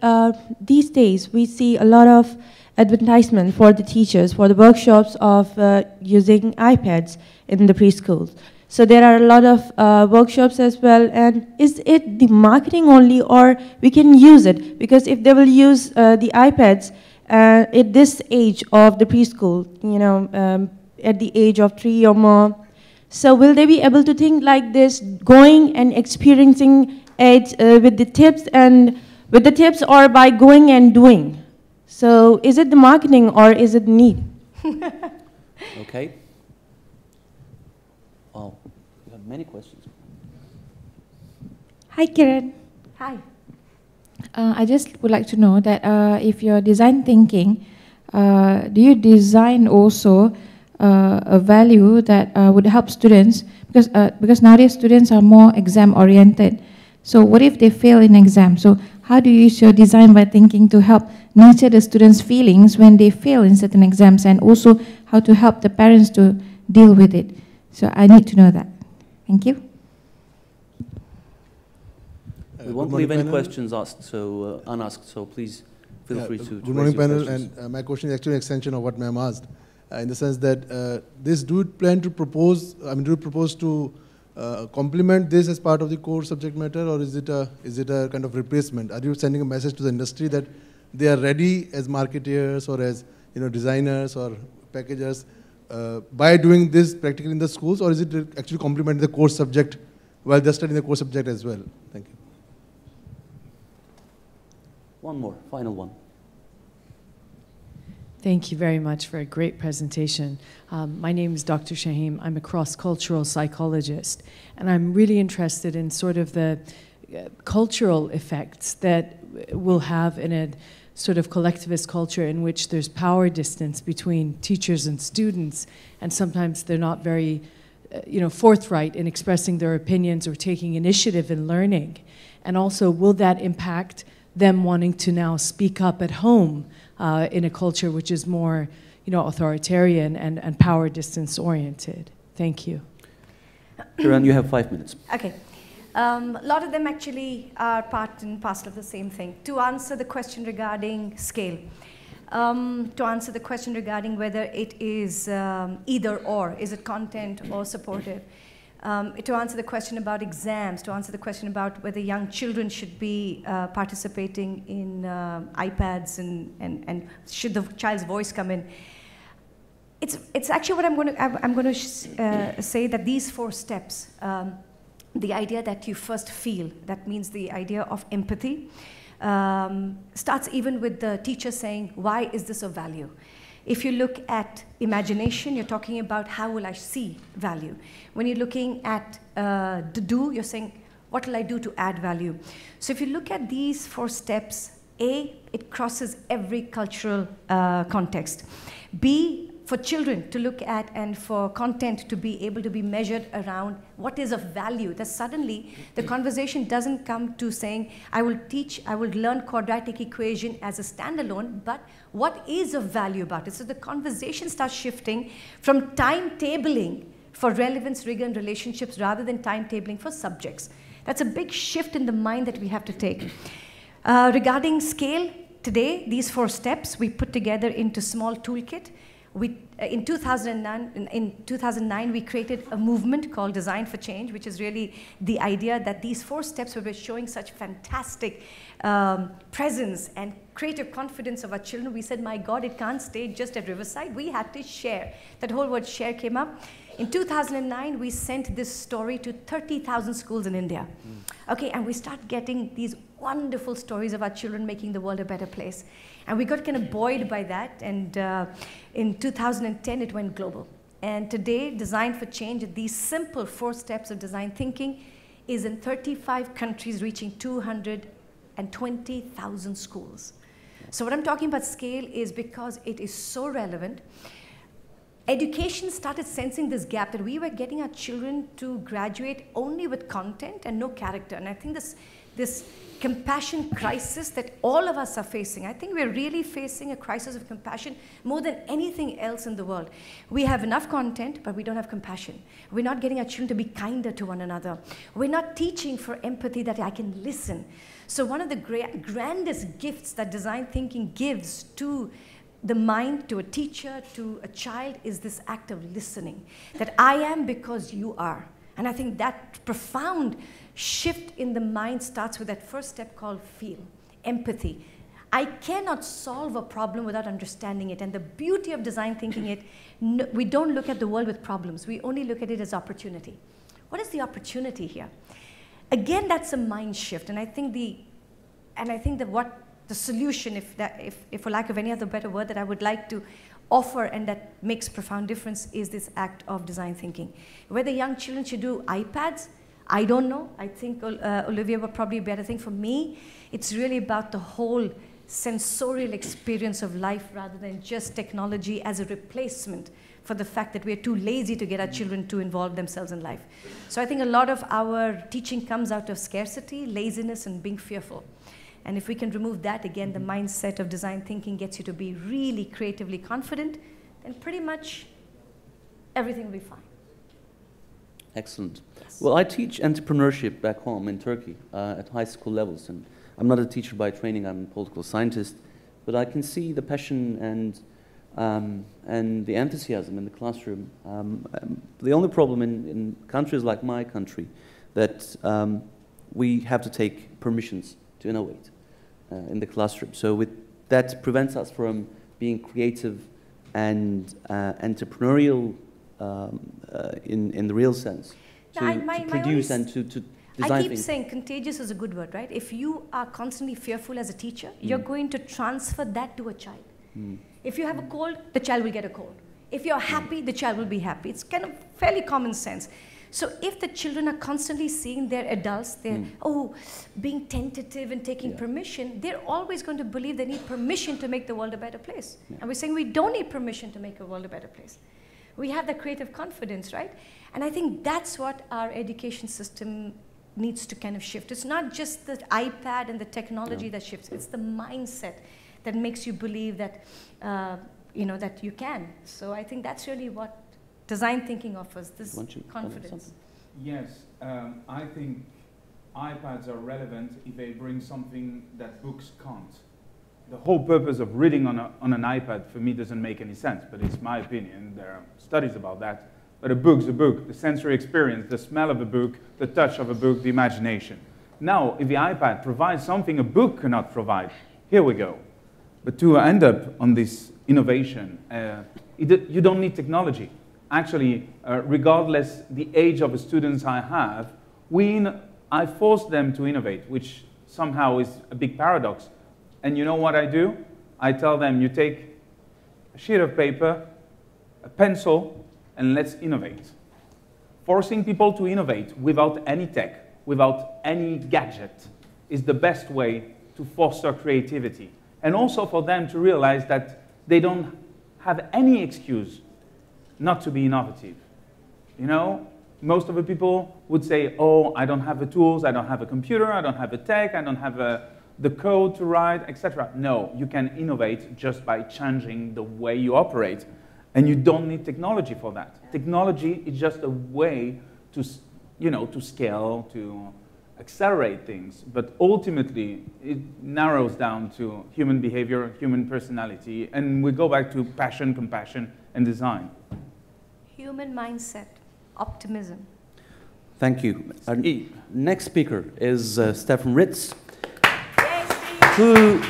[SPEAKER 19] these days we see a lot of advertisement for the teachers, for the workshops of using iPads in the preschools. So there are a lot of workshops as well. And is it the marketing only, or we can use it? Because if they will use the iPads at this age of the preschool, you know, at the age of 3 or more, so will they be able to think like this, going and experiencing it with the tips or by going and doing? So is it the marketing or is it need?
[SPEAKER 1] Okay. Oh, you have many questions.
[SPEAKER 5] Hi, Kiran.
[SPEAKER 7] Hi.
[SPEAKER 5] I just would like to know that if you're design thinking, do you design also a value that would help students, because nowadays students are more exam oriented. So what if they fail in exam? So how do you use your design by thinking to help nurture the students' feelings when they fail in certain exams, and also how to help the parents to deal with it? So I need to know that. Thank you.
[SPEAKER 1] We won't leave any questions asked, so unasked. So please feel free to.
[SPEAKER 20] Good morning, panel. And my question is actually an extension of what ma'am asked. In the sense that this do you plan to propose, do you propose to complement this as part of the core subject matter, or is it a kind of replacement? Are you sending a message to the industry that they are ready as marketeers or as designers or packagers by doing this practically in the schools, or is it actually complementing the core subject while they're studying the core subject as well? Thank you.
[SPEAKER 1] One more, final one.
[SPEAKER 21] Thank you very much for a great presentation. My name is Dr. Shaheen. I'm a cross-cultural psychologist, and I'm really interested in sort of the cultural effects that we'll have in a sort of collectivist culture in which there's power distance between teachers and students, and sometimes they're not very forthright in expressing their opinions or taking initiative in learning. And also, will that impact them wanting to now speak up at home in a culture which is more, authoritarian and power distance oriented? Thank you.
[SPEAKER 1] Kiran, you have 5 minutes.
[SPEAKER 7] Okay. A lot of them actually are part and parcel of the same thing. To answer the question regarding scale, to answer the question regarding whether it is either or, is it content or supportive, to answer the question about exams, to answer the question about whether young children should be participating in iPads and should the child's voice come in. It's actually what I'm going to say, that these 4 steps, the idea that you first feel, that means the idea of empathy, starts even with the teacher saying, why is this of value? If you look at imagination, you're talking about how will I see value. When you're looking at the do, you're saying, what will I do to add value? So if you look at these 4 steps, A, it crosses every cultural context. B, for children to look at and for content to be able to be measured around what is of value, that suddenly the conversation doesn't come to saying, I will learn quadratic equation as a standalone, but what is of value about it? So the conversation starts shifting from timetabling for relevance, rigor, and relationships rather than timetabling for subjects. That's a big shift in the mind that we have to take. Regarding scale, today, these 4 steps we put together into small toolkit. In 2009, we created a movement called Design for Change, which is really the idea that these 4 steps were showing such fantastic presence and creative confidence of our children. We said, my God, it can't stay just at Riverside. We had to share. That whole word share came up. In 2009, we sent this story to 30,000 schools in India. Okay, and we start getting these wonderful stories of our children making the world a better place. And we got kind of buoyed by that, and in 2010, it went global. And today, Design for Change, these simple 4 steps of design thinking, is in 35 countries, reaching 200 and 20,000 schools. So what I'm talking about scale is because it is so relevant. Education started sensing this gap that we were getting our children to graduate only with content and no character. And I think this compassion crisis that all of us are facing, I think we're really facing a crisis of compassion more than anything else in the world. We have enough content, but we don't have compassion. We're not getting our children to be kinder to one another. We're not teaching for empathy, that I can listen. So one of the grandest gifts that design thinking gives to the mind, to a teacher, to a child, is this act of listening. That I am because you are. And I think that profound shift in the mind starts with that first step called feel, empathy. I cannot solve a problem without understanding it. And the beauty of design thinking we don't look at the world with problems. We only look at it as opportunity. What is the opportunity here? Again, that's a mind shift. And I think the solution, if for lack of any other better word, that I would like to offer and that makes profound difference is this act of design thinking. Whether young children should do iPads, I don't know. I think Olivier would probably be better. I think for me, it's really about the whole sensorial experience of life rather than just technology as a replacement for the fact that we're too lazy to get our children to involve themselves in life. So I think a lot of our teaching comes out of scarcity, laziness, and being fearful. And if we can remove that, again, the mindset of design thinking gets you to be really creatively confident, then pretty much everything will be fine.
[SPEAKER 1] Excellent. Well, I teach entrepreneurship back home in Turkey at high school levels. And I'm not a teacher by training, I'm a political scientist. But I can see the passion and the enthusiasm in the classroom. The only problem in countries like my country that we have to take permissions to innovate in the classroom. So that prevents us from being creative and entrepreneurial in the real sense. To produce and to design
[SPEAKER 7] I keep
[SPEAKER 1] things.
[SPEAKER 7] saying contagious is a good word, right? If you are constantly fearful as a teacher, you're going to transfer that to a child. If you have a cold, the child will get a cold. If you're happy, the child will be happy. It's kind of fairly common sense. So if the children are constantly seeing their adults, they're being tentative and taking permission, they're always going to believe they need permission to make the world a better place. And we're saying we don't need permission to make the world a better place. We have the creative confidence, right? And I think that's what our education system needs to kind of shift. It's not just the iPad and the technology that shifts. It's the mindset that makes you believe that, that you can. So I think that's really what design thinking offers, this confidence.
[SPEAKER 2] Yes, I think iPads are relevant if they bring something that books can't. The whole purpose of reading on an iPad for me doesn't make any sense, but it's my opinion. There are studies about that. But a book's a book, the sensory experience, the smell of a book, the touch of a book, the imagination. Now, if the iPad provides something a book cannot provide, here we go. But to end up on this innovation, you don't need technology. Actually, regardless the age of the students I have, I force them to innovate, which somehow is a big paradox. And you know what I do? I tell them, you take a sheet of paper, a pencil, and let's innovate. Forcing people to innovate without any tech, without any gadget, is the best way to foster creativity. And also for them to realize that they don't have any excuse not to be innovative. You know, most of the people would say, oh, I don't have the tools, I don't have a computer, I don't have the tech, I don't have the code to write, etc. No, you can innovate just by changing the way you operate. And you don't need technology for that. Technology is just a way to, to scale, to accelerate things. But ultimately, it narrows down to human behavior, human personality, and we go back to passion, compassion, and design.
[SPEAKER 7] Human mindset, optimism.
[SPEAKER 1] Thank you. Our next speaker is Stefan Ritz, who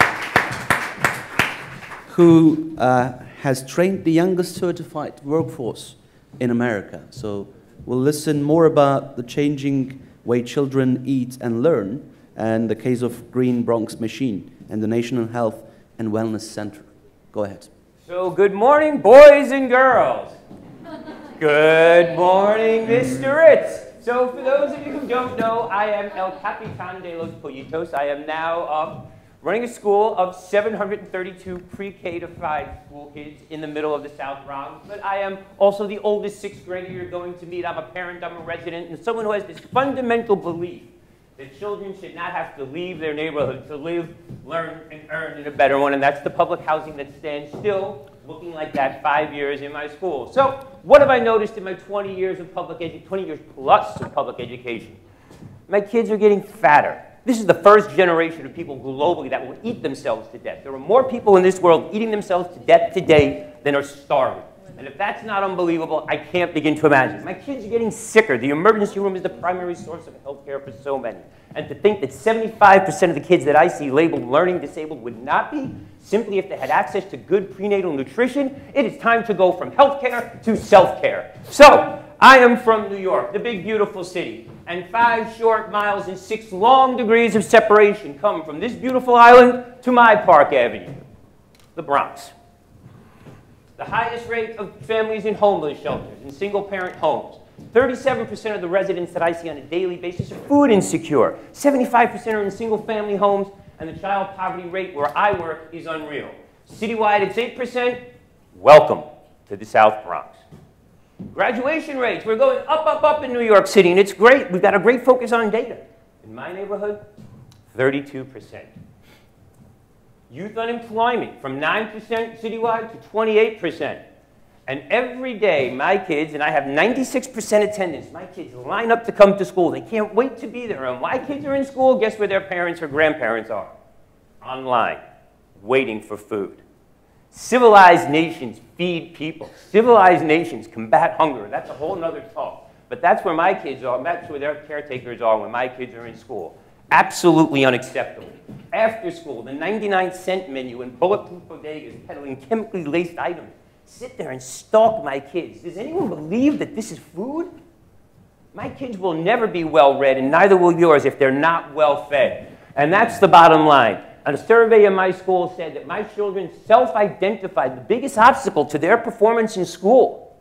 [SPEAKER 1] has trained the youngest certified workforce in America. So we'll listen more about the changing way children eat and learn, and the case of Green Bronx Machine and the National Health and Wellness Center. Go ahead.
[SPEAKER 3] So good morning, boys and girls. Good morning, Mr. Ritz. So for those of you who don't know, I am El Capitan de los Pollitos. I am now running a school of 732 pre-K to 5 school kids in the middle of the South Bronx. But I am also the oldest 6th grader you're going to meet. I'm a parent, I'm a resident, and someone who has this fundamental belief that children should not have to leave their neighborhood to live, learn, and earn in a better one. And that's the public housing that stands still, looking like that 5 years in my school. So what have I noticed in my 20 years plus of public education? My kids are getting fatter. This is the first generation of people globally that will eat themselves to death. There are more people in this world eating themselves to death today than are starving. And if that's not unbelievable, I can't begin to imagine. My kids are getting sicker. The emergency room is the primary source of health care for so many. And to think that 75% of the kids that I see labeled learning disabled would not be, simply if they had access to good prenatal nutrition, it is time to go from health care to self-care. So, I am from New York, the big beautiful city. And 5 short miles and 6 long degrees of separation come from this beautiful island to my Park Avenue, the Bronx. The highest rate of families in homeless shelters, in single-parent homes. 37% of the residents that I see on a daily basis are food insecure. 75% are in single-family homes, and the child poverty rate where I work is unreal. Citywide, it's 8%. Welcome to the South Bronx. Graduation rates, we're going up, up, up in New York City, and it's great. We've got a great focus on data. In my neighborhood, 32%. Youth unemployment from 9% citywide to 28%. And every day, my kids, and I have 96% attendance, my kids line up to come to school. They can't wait to be there. And my kids are in school, guess where their parents or grandparents are? Online, waiting for food. Civilized nations feed people. Civilized nations combat hunger. That's a whole other talk. But that's where my kids are. That's where their caretakers are when my kids are in school. Absolutely unacceptable. After school, the 99-cent menu and bulletproof bodegas peddling chemically laced items. Sit there and stalk my kids. Does anyone believe that this is food? My kids will never be well-read, and neither will yours if they're not well-fed. And that's the bottom line. A survey in my school said that my children self-identified the biggest obstacle to their performance in school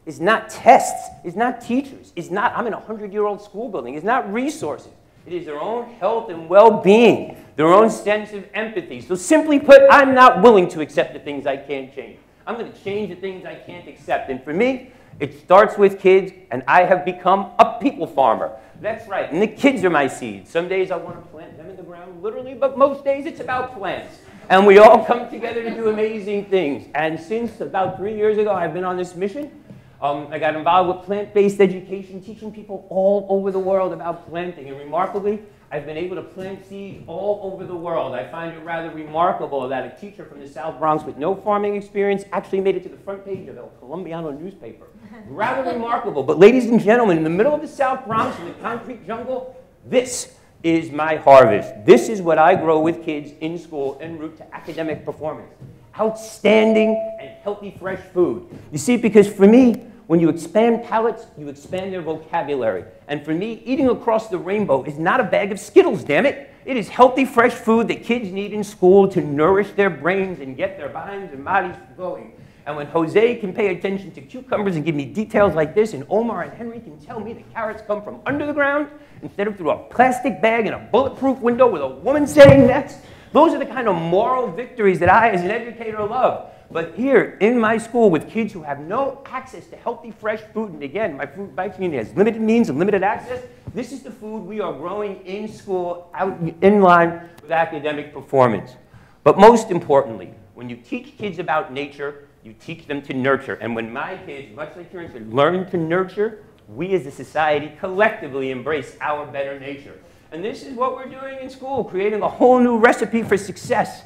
[SPEAKER 3] is not tests, is not teachers, is not, I'm in a 100-year-old school building, is not resources. It is their own health and well-being, their own sense of empathy. So simply put, I'm not willing to accept the things I can't change. I'm going to change the things I can't accept. And for me, it starts with kids, and I have become a people farmer. That's right, and the kids are my seeds. Some days I want to plant them in the ground, literally, but most days it's about plants. And we all come together to do amazing things. And since about 3 years ago, I've been on this mission. I got involved with plant-based education, teaching people all over the world about planting. And remarkably, I've been able to plant seeds all over the world. I find it rather remarkable that a teacher from the South Bronx with no farming experience actually made it to the front page of El Colombiano newspaper. Rather remarkable. But ladies and gentlemen, in the middle of the South Bronx, in the concrete jungle, this is my harvest. This is what I grow with kids in school en route to academic performance. Outstanding and healthy fresh food. You see, because for me, when you expand palates, you expand their vocabulary. And for me, eating across the rainbow is not a bag of Skittles, damn it. It is healthy, fresh food that kids need in school to nourish their brains and get their minds and bodies going. And when Jose can pay attention to cucumbers and give me details like this, and Omar and Henry can tell me that carrots come from under the ground instead of through a plastic bag in a bulletproof window with a woman sitting next, those are the kind of moral victories that I, as an educator, love. But here in my school with kids who have no access to healthy, fresh food, and again, my community has limited means and limited access, this is the food we are growing in school, out in line with academic performance. But most importantly, when you teach kids about nature, you teach them to nurture. And when my kids, much like your kids, learn to nurture, we as a society collectively embrace our better nature. And this is what we're doing in school, creating a whole new recipe for success.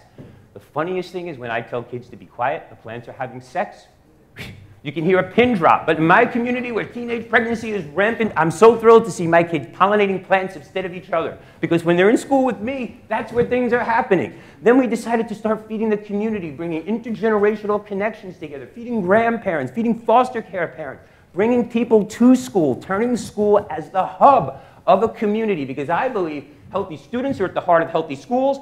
[SPEAKER 3] The funniest thing is when I tell kids to be quiet, the plants are having sex. You can hear a pin drop. But in my community where teenage pregnancy is rampant, I'm so thrilled to see my kids pollinating plants instead of each other. Because when they're in school with me, that's where things are happening. Then we decided to start feeding the community, bringing intergenerational connections together, feeding grandparents, feeding foster care parents, bringing people to school, turning school as the hub of a community. Because I believe Healthy students are at the heart of healthy schools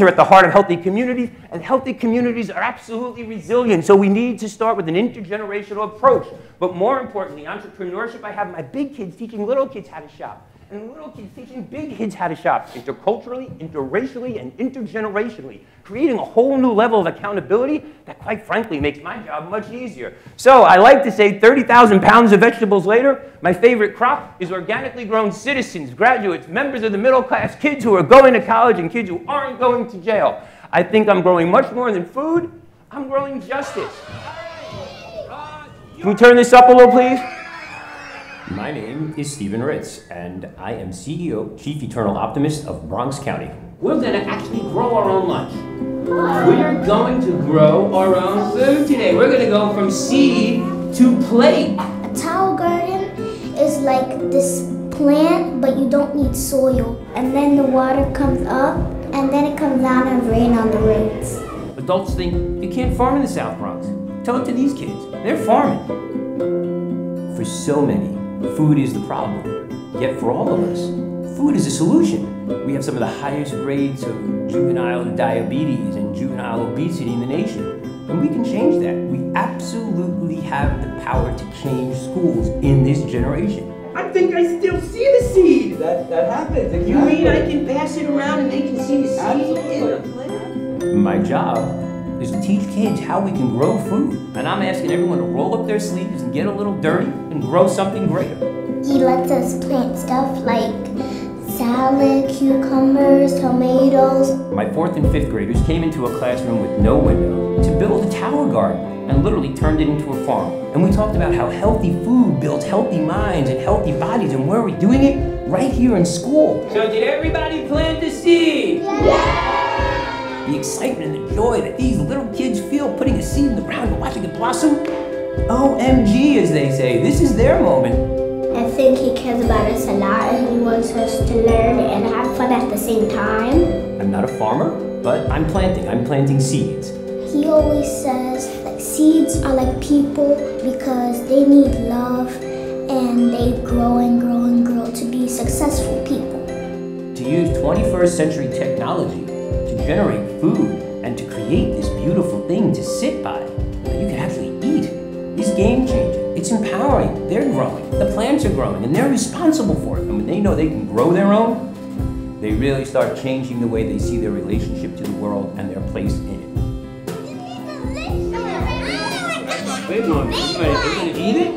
[SPEAKER 3] are at the heart of healthy communities, and healthy communities are absolutely resilient. So we need to start with an intergenerational approach. But more importantly, entrepreneurship, I have my big kids teaching little kids how to shop, and little kids teaching big kids how to shop, interculturally, interracially, and intergenerationally, creating a whole new level of accountability that, quite frankly, makes my job much easier. So I like to say 30,000 pounds of vegetables later, my favorite crop is organically grown citizens, graduates, members of the middle class, kids who are going to college and kids who aren't going to jail. I think I'm growing much more than food, I'm growing justice. Can we turn this up a little, please?
[SPEAKER 4] My name is Stephen Ritz, and I am CEO, Chief Eternal Optimist of Bronx County.
[SPEAKER 3] We're going to actually grow our own lunch. We're going to grow our own food today. We're going to go from seed to plate.
[SPEAKER 9] A towel garden is like this plant, but you don't need soil. And then the water comes up, and then it comes down and rain on the roots.
[SPEAKER 3] Adults think you can't farm in the South Bronx. Tell it to these kids. They're farming.
[SPEAKER 4] For so many, food is the problem. Yet for all of us, food is a solution. We have some of the highest rates of juvenile diabetes and juvenile obesity in the nation. And we can change that. We absolutely have the power to change schools in this generation.
[SPEAKER 3] I think I still see the seed.
[SPEAKER 4] That happens. Exactly.
[SPEAKER 3] You mean I can pass it around and they can see the seed in the plant?
[SPEAKER 4] My job is to teach kids how we can grow food. And I'm asking everyone to roll up their sleeves and get a little dirty and grow something greater.
[SPEAKER 9] He lets us plant stuff like salad, cucumbers, tomatoes.
[SPEAKER 4] My 4th and 5th graders came into a classroom with no window to build a tower garden and literally turned it into a farm. And we talked about how healthy food builds healthy minds and healthy bodies, and where are we doing it? Right here in school.
[SPEAKER 3] So did everybody plant a seed?
[SPEAKER 4] Yeah! The excitement and the joy that these little kids feel putting a seed in the ground and watching it blossom. OMG, as they say, this is their moment.
[SPEAKER 9] I think he cares about us a lot, and he wants us to learn and have fun at the same time.
[SPEAKER 4] I'm not a farmer, but I'm planting seeds.
[SPEAKER 9] He always says like seeds are like people because they need love and they grow and grow and grow to be successful people.
[SPEAKER 4] To use 21st century technology to generate food and to create this beautiful thing to sit by that you can actually eat is game-changing. It's empowering. They're growing. The plants are growing, and they're responsible for it. And when they know they can grow their own, they really start changing the way they see their relationship to the world and their place in it.
[SPEAKER 3] Wait a moment. You gonna eat it?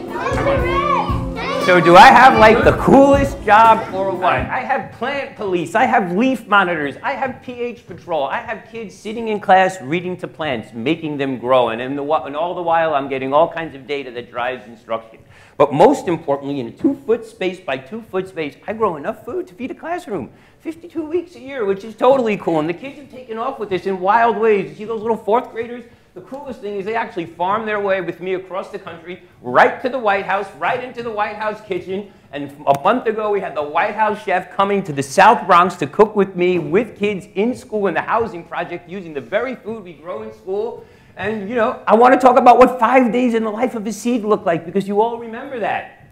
[SPEAKER 3] So do I have like the coolest job or what? I have plant police, I have leaf monitors, I have pH patrol, I have kids sitting in class reading to plants, making them grow, and all the while I'm getting all kinds of data that drives instruction. But most importantly, in a 2-foot space by 2-foot space, I grow enough food to feed a classroom 52 weeks a year, which is totally cool. And the kids have taken off with this in wild ways. You see those little 4th graders? The coolest thing is they actually farm their way with me across the country, right to the White House, right into the White House kitchen. And a month ago, we had the White House chef coming to the South Bronx to cook with me, with kids in school in the housing project, using the very food we grow in school. And, you know, I want to talk about what 5 days in the life of a seed look like, because you all remember that.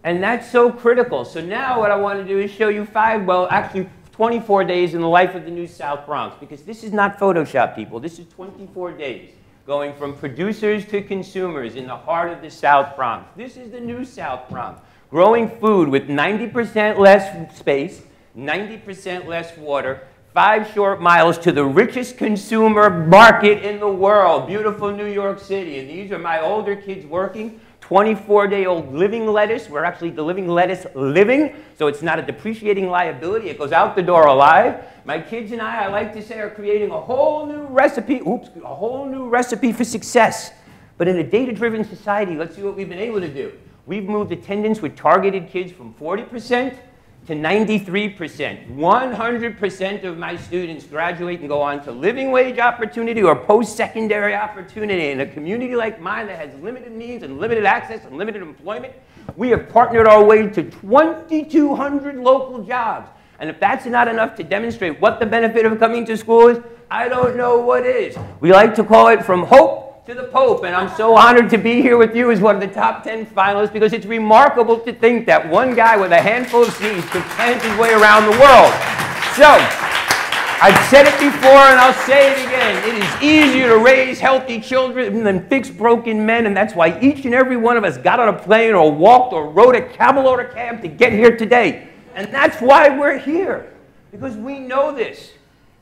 [SPEAKER 3] And that's so critical. So now what I want to do is show you 24 days in the life of the new South Bronx, because this is not Photoshop, people. This is 24 days going from producers to consumers in the heart of the South Bronx. This is the new South Bronx, growing food with 90% less space, 90% less water, 5 short miles to the richest consumer market in the world, beautiful New York City. And these are my older kids working. 24-day-old living lettuce. We're actually the living lettuce living, so it's not a depreciating liability. It goes out the door alive. My kids and I like to say, are creating a whole new recipe, a whole new recipe for success. But in a data-driven society, let's see what we've been able to do. We've moved attendance with targeted kids from 40% to 93%. 100% of my students graduate and go on to living wage opportunity or post-secondary opportunity. In a community like mine that has limited means and limited access and limited employment, we have partnered our way to 2,200 local jobs. And if that's not enough to demonstrate what the benefit of coming to school is, I don't know what is. We like to call it from hope to the Pope, and I'm so honored to be here with you as one of the top 10 finalists because it's remarkable to think that one guy with a handful of seeds could plant his way around the world. So, I've said it before and I'll say it again. It is easier to raise healthy children than fix broken men, and that's why each and every one of us got on a plane or walked or rode a camel or a cab to get here today. And that's why we're here, because we know this.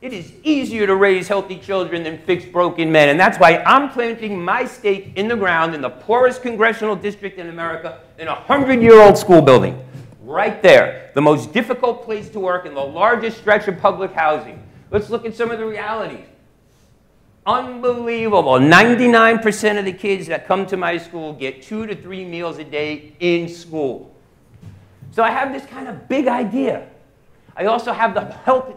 [SPEAKER 3] It is easier to raise healthy children than fix broken men. And that's why I'm planting my stake in the ground in the poorest congressional district in America in a 100-year-old school building. Right there. The most difficult place to work in the largest stretch of public housing. Let's look at some of the realities. Unbelievable. 99% of the kids that come to my school get 2 to 3 meals a day in school. So I have this kind of big idea. I also have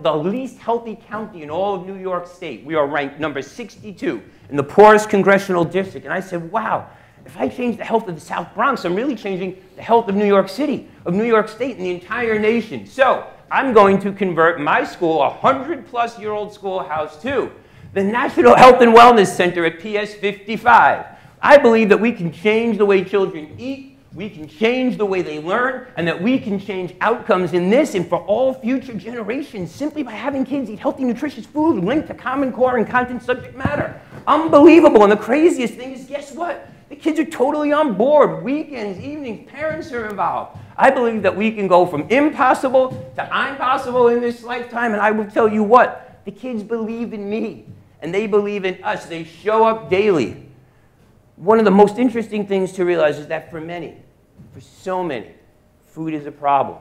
[SPEAKER 3] the least healthy county in all of New York State. We are ranked number 62 in the poorest congressional district. And I said, wow, if I change the health of the South Bronx, I'm really changing the health of New York City, of New York State, and the entire nation. So I'm going to convert my school, a 100-plus-year-old schoolhouse, to the National Health and Wellness Center at PS 55. I believe that we can change the way children eat, we can change the way they learn, and that we can change outcomes in this and for all future generations simply by having kids eat healthy, nutritious food linked to Common Core and content subject matter. Unbelievable. And the craziest thing is, guess what? The kids are totally on board. Weekends, evenings, parents are involved. I believe that we can go from impossible to I'm possible in this lifetime, and I will tell you what, the kids believe in me, and they believe in us. They show up daily. One of the most interesting things to realize is that for many, for so many, food is a problem.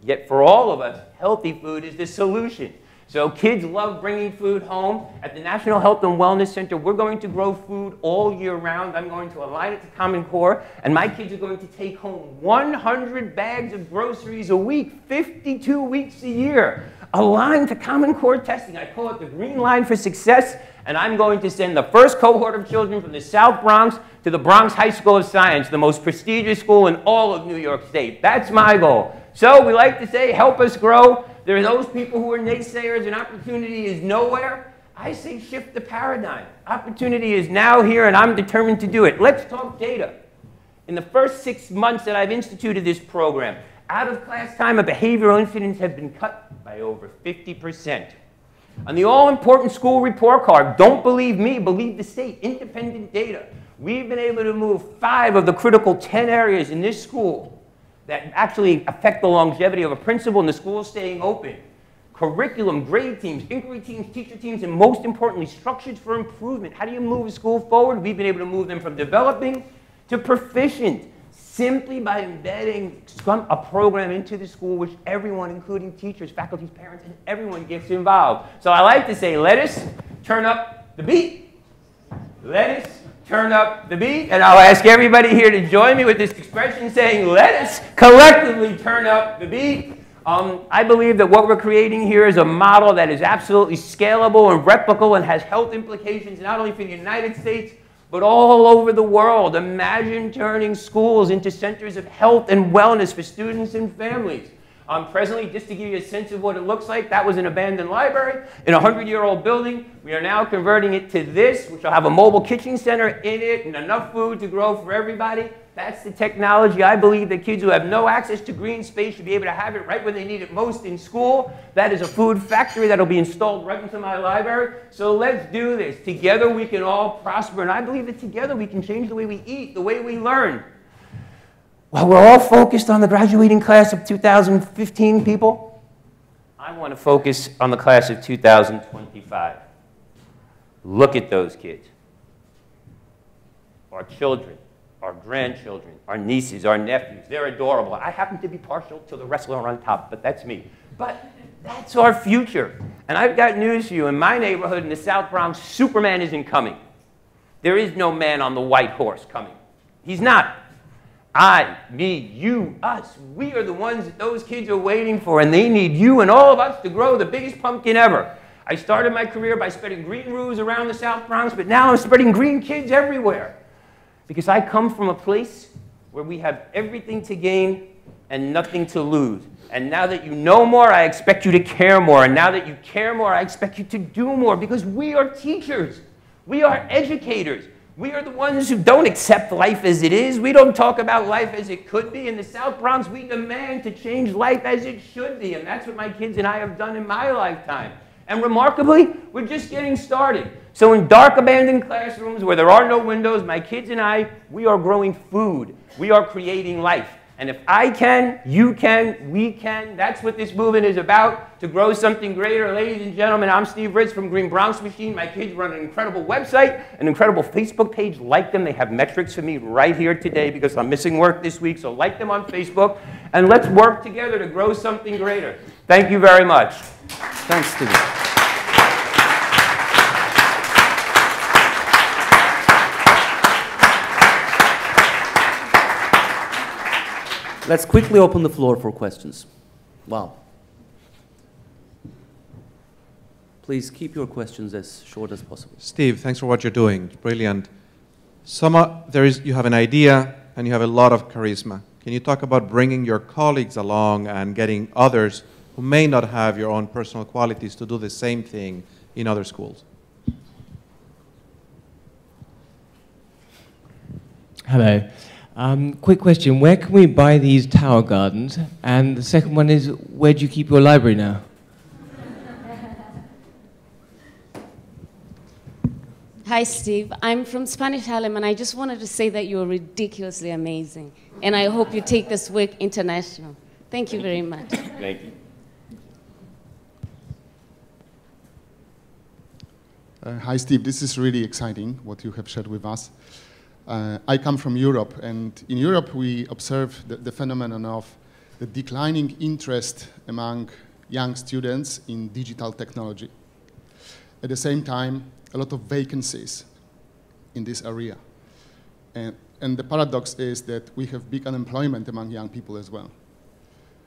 [SPEAKER 3] Yet for all of us, healthy food is the solution. So kids love bringing food home. At the National Health and Wellness Center, we're going to grow food all year round. I'm going to align it to Common Core, and my kids are going to take home 100 bags of groceries a week, 52 weeks a year, aligned to Common Core testing. I call it the green line for success, and I'm going to send the first cohort of children from the South Bronx to the Bronx High School of Science, the most prestigious school in all of New York State. That's my goal. So we like to say, help us grow. There are those people who are naysayers and opportunity is nowhere. I say shift the paradigm. Opportunity is now here, and I'm determined to do it. Let's talk data. In the first 6 months that I've instituted this program, out-of-class time of behavioral incidents have been cut by over 50%. On the all-important school report card, don't believe me, believe the state, independent data. We've been able to move 5 of the critical 10 areas in this school that actually affect the longevity of a principal and the school staying open. Curriculum, grade teams, inquiry teams, teacher teams, and most importantly, structures for improvement. How do you move a school forward? We've been able to move them from developing to proficient simply by embedding a program into the school which everyone, including teachers, faculty, parents, and everyone gets involved. So I like to say, let us turn up the beat. Let us turn up the beat, and I'll ask everybody here to join me with this expression saying, let us collectively turn up the beat. I believe that what we're creating here is a model that is absolutely scalable and replicable and has health implications not only for the United States, but all over the world. Imagine turning schools into centers of health and wellness for students and families. Presently, just to give you a sense of what it looks like, that was an abandoned library in a 100-year-old building. We are now converting it to this, which will have a mobile kitchen center in it and enough food to grow for everybody. That's the technology. I believe that kids who have no access to green space should be able to have it right where they need it most in school. That is a food factory that will be installed right into my library. So let's do this. Together we can all prosper, and I believe that together we can change the way we eat, the way we learn. While we're all focused on the graduating class of 2015 people, I want to focus on the class of 2025. Look at those kids. Our children, our grandchildren, our nieces, our nephews, they're adorable. I happen to be partial to the wrestler on top, but that's me. But that's our future. And I've got news for you. In my neighborhood in the South Bronx, Superman isn't coming. There is no man on the white horse coming. He's not. I, me, you, us, we are the ones that those kids are waiting for, and they need you and all of us to grow the biggest pumpkin ever. I started my career by spreading green roofs around the South Bronx, but now I'm spreading green kids everywhere. Because I come from a place where we have everything to gain and nothing to lose. And now that you know more, I expect you to care more. And now that you care more, I expect you to do more, because we are teachers. We are educators. We are the ones who don't accept life as it is. We don't talk about life as it could be. In the South Bronx, we demand to change life as it should be. And that's what my kids and I have done in my lifetime. And remarkably, we're just getting started. So in dark, abandoned classrooms where there are no windows, my kids and I, we are growing food. We are creating life. And if I can, you can, we can, that's what this movement is about, to grow something greater. Ladies and gentlemen, I'm Steve Ritz from Green Bronx Machine. My kids run an incredible website, an incredible Facebook page. Like them. They have metrics for me right here today because I'm missing work this week. So like them on Facebook. And let's work together to grow something greater. Thank you very much.
[SPEAKER 1] Thanks, Steve. Let's quickly open the floor for questions. Wow. Please keep your questions as short as possible.
[SPEAKER 17] Steve, thanks for what you're doing. It's brilliant. You have an idea and you have a lot of charisma. Can you talk about bringing your colleagues along and getting others who may not have your own personal qualities to do the same thing in other schools?
[SPEAKER 6] Hello. Quick question, where can we buy these tower gardens? And the second one is, where do you keep your library now?
[SPEAKER 22] Hi, Steve. I'm from Spanish Harlem, and I just wanted to say that you're ridiculously amazing. And I hope you take this work international. Thank you very much.
[SPEAKER 3] Thank you.
[SPEAKER 23] Hi, Steve. This is really exciting, what you have shared with us. I come from Europe, and in Europe we observe the phenomenon of the declining interest among young students in digital technology. At the same time, a lot of vacancies in this area. And the paradox is that we have big unemployment among young people as well.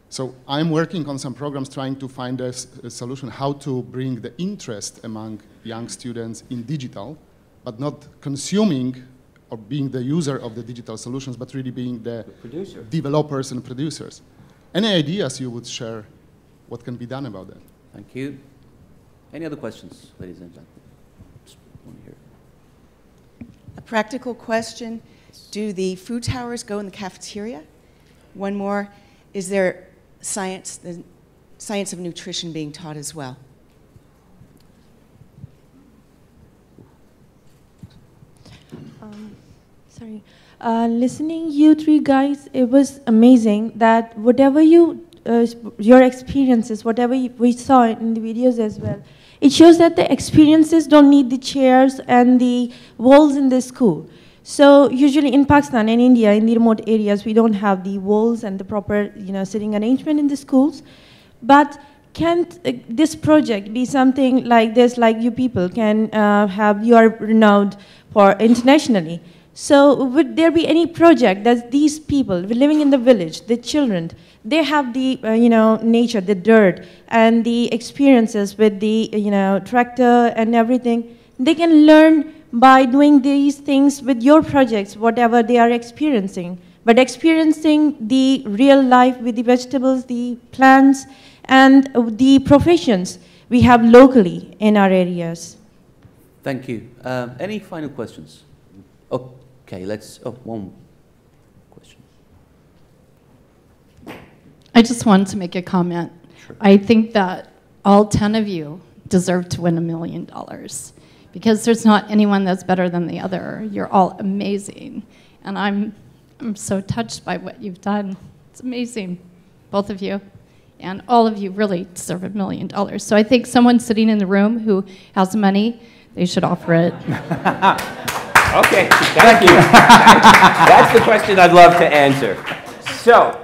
[SPEAKER 23] So I'm working on some programs trying to find a solution how to bring the interest among young students in digital, but not consuming or being the user of the digital solutions, but really being the developers and producers. Any ideas you would share what can be done about that?
[SPEAKER 1] Thank you. Any other questions, ladies and gentlemen? Just one here.
[SPEAKER 24] A practical question, do the food towers go in the cafeteria? One more, is there the science of nutrition being taught as well?
[SPEAKER 19] Sorry. Listening you three guys, it was amazing that whatever your experiences, whatever we saw in the videos as well, it shows that the experiences don't need the chairs and the walls in the school. So usually in Pakistan and India, in the remote areas, we don't have the walls and the proper sitting arrangement in the schools. But can't this project be something like this, like you people can you are renowned for internationally? So would there be any project that these people living in the village, the children, they have the nature, the dirt, and the experiences with the tractor and everything. They can learn by doing these things with your projects, whatever they are experiencing. But experiencing the real life with the vegetables, the plants, and the professions we have locally in our areas.
[SPEAKER 1] Thank you. Any final questions? Okay, one question.
[SPEAKER 25] I just wanted to make a comment. Sure. I think that all 10 of you deserve to win $1 million because there's not anyone that's better than the other. You're all amazing. And I'm so touched by what you've done. It's amazing, both of you. And all of you really deserve $1 million. So I think someone sitting in the room who has money, they should offer it.
[SPEAKER 3] Okay, thank you. That's the question I'd love to answer. So,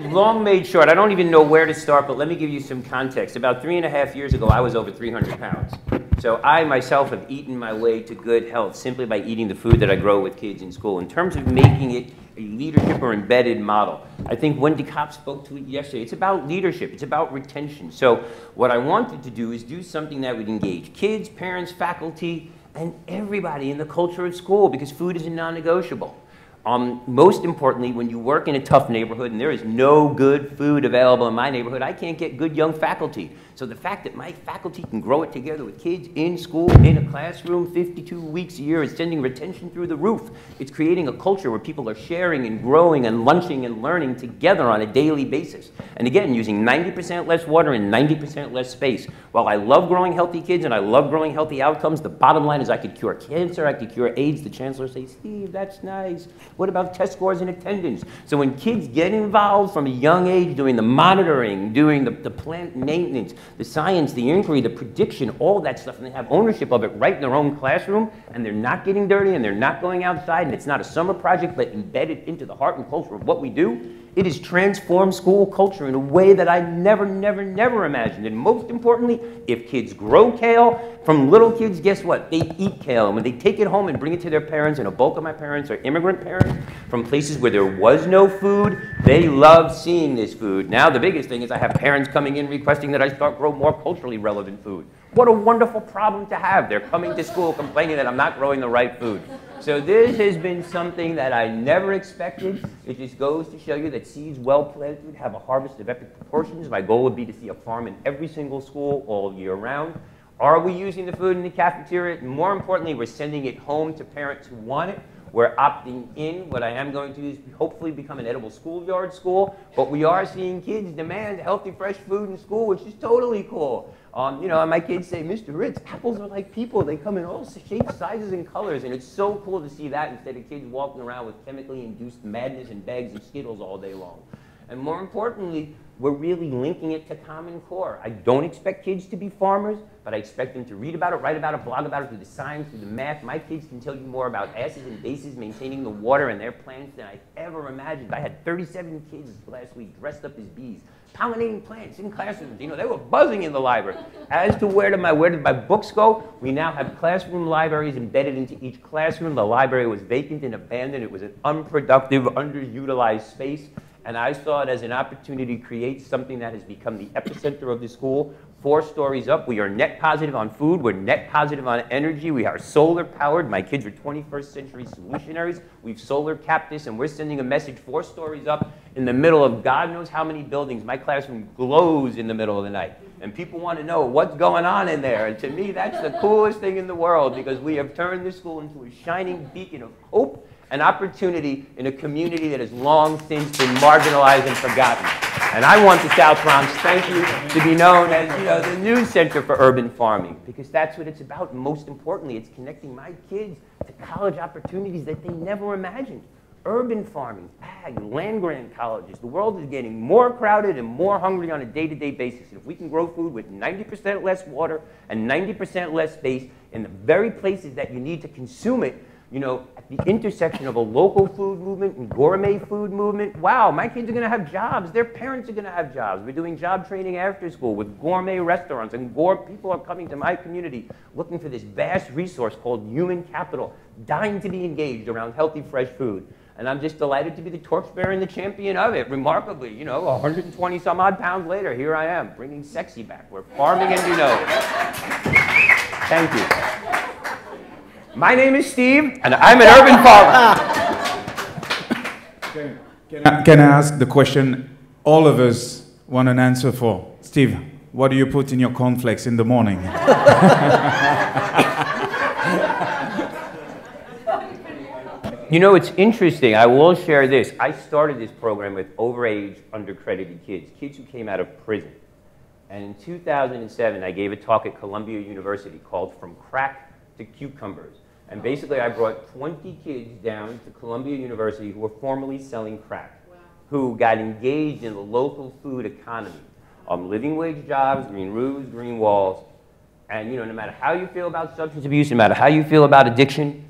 [SPEAKER 3] long made short, I don't even know where to start, but let me give you some context. About 3.5 years ago, I was over 300 pounds. So I myself have eaten my way to good health simply by eating the food that I grow with kids in school. In terms of making it a leadership or embedded model, I think Wendy Kopp spoke to it yesterday. It's about leadership. It's about retention. So what I wanted to do is do something that would engage kids, parents, faculty, and everybody in the culture of school, because food is a non-negotiable. Most importantly, when you work in a tough neighborhood and there is no good food available in my neighborhood, I can't get good young faculty. So the fact that my faculty can grow it together with kids in school, in a classroom, 52 weeks a year, is sending retention through the roof. It's creating a culture where people are sharing and growing and lunching and learning together on a daily basis. And again, using 90% less water and 90% less space. While I love growing healthy kids and I love growing healthy outcomes, the bottom line is I could cure cancer, I could cure AIDS. The chancellor says, Steve, that's nice. What about test scores and attendance? So when kids get involved from a young age doing the monitoring, doing the plant maintenance, the science, the inquiry, the prediction, all that stuff, and they have ownership of it right in their own classroom, and they're not getting dirty, and they're not going outside, and it's not a summer project, but embedded into the heart and culture of what we do, it has transformed school culture in a way that I never imagined. And most importantly, if kids grow kale, from little kids, guess what? They eat kale. And when they take it home and bring it to their parents, and a bulk of my parents are immigrant parents from places where there was no food, they love seeing this food. Now the biggest thing is I have parents coming in requesting that I start grow more culturally relevant food. What a wonderful problem to have. They're coming to school complaining that I'm not growing the right food. So this has been something that I never expected. It just goes to show you that seeds well planted have a harvest of epic proportions. My goal would be to see a farm in every single school all year round. Are we using the food in the cafeteria? More importantly, we're sending it home to parents who want it. We're opting in. What I am going to do is hopefully become an edible schoolyard school. But we are seeing kids demand healthy, fresh food in school, which is totally cool. You know, and my kids say, Mr. Ritz, apples are like people. They come in all shapes, sizes, and colors. And it's so cool to see that instead of kids walking around with chemically induced madness and bags of Skittles all day long. And more importantly, we're really linking it to Common Core. I don't expect kids to be farmers, but I expect them to read about it, write about it, blog about it, through the science, through the math. My kids can tell you more about acids and bases, maintaining the water in their plants than I ever imagined. I had 37 kids last week dressed up as bees, pollinating plants in classrooms. You know, they were buzzing in the library. As to where did my books go, we now have classroom libraries embedded into each classroom. The library was vacant and abandoned. It was an unproductive, underutilized space. And I saw it as an opportunity to create something that has become the epicenter of the school. 4 stories up, we are net positive on food, we're net positive on energy, we are solar powered. My kids are 21st century solutionaries. We've solar capped this, and we're sending a message 4 stories up in the middle of God knows how many buildings. My classroom glows in the middle of the night. And people want to know what's going on in there. And to me, that's the coolest thing in the world, because we have turned this school into a shining beacon of hope and opportunity in a community that has long since been marginalized and forgotten. And I want the South Bronx, thank you, to be known as, you know, the new center for urban farming, because that's what it's about. And most importantly, it's connecting my kids to college opportunities that they never imagined. Urban farming, ag, land-grant colleges. The world is getting more crowded and more hungry on a day-to-day basis. And if we can grow food with 90% less water and 90% less space in the very places that you need to consume it, you know, at the intersection of a local food movement and gourmet food movement, wow, my kids are going to have jobs. Their parents are going to have jobs. We're doing job training after school with gourmet restaurants, and people are coming to my community looking for this vast resource called human capital, dying to be engaged around healthy, fresh food. And I'm just delighted to be the torchbearer and the champion of it. Remarkably, you know, 120 some odd pounds later, here I am, bringing sexy back. We're farming and you know it. Thank you. My name is Steve, and I'm an urban farmer.
[SPEAKER 2] Can I ask the question all of us want an answer for? Steve, what do you put in your cornflakes in the morning?
[SPEAKER 3] You know, it's interesting. I will share this. I started this program with overage, undercredited kids who came out of prison. And in 2007, I gave a talk at Columbia University called From Crack to Cucumbers. And basically, I brought 20 kids down to Columbia University who were formerly selling crack, who got engaged in the local food economy, living wage jobs, green roofs, green walls. And, you know, no matter how you feel about substance abuse, no matter how you feel about addiction,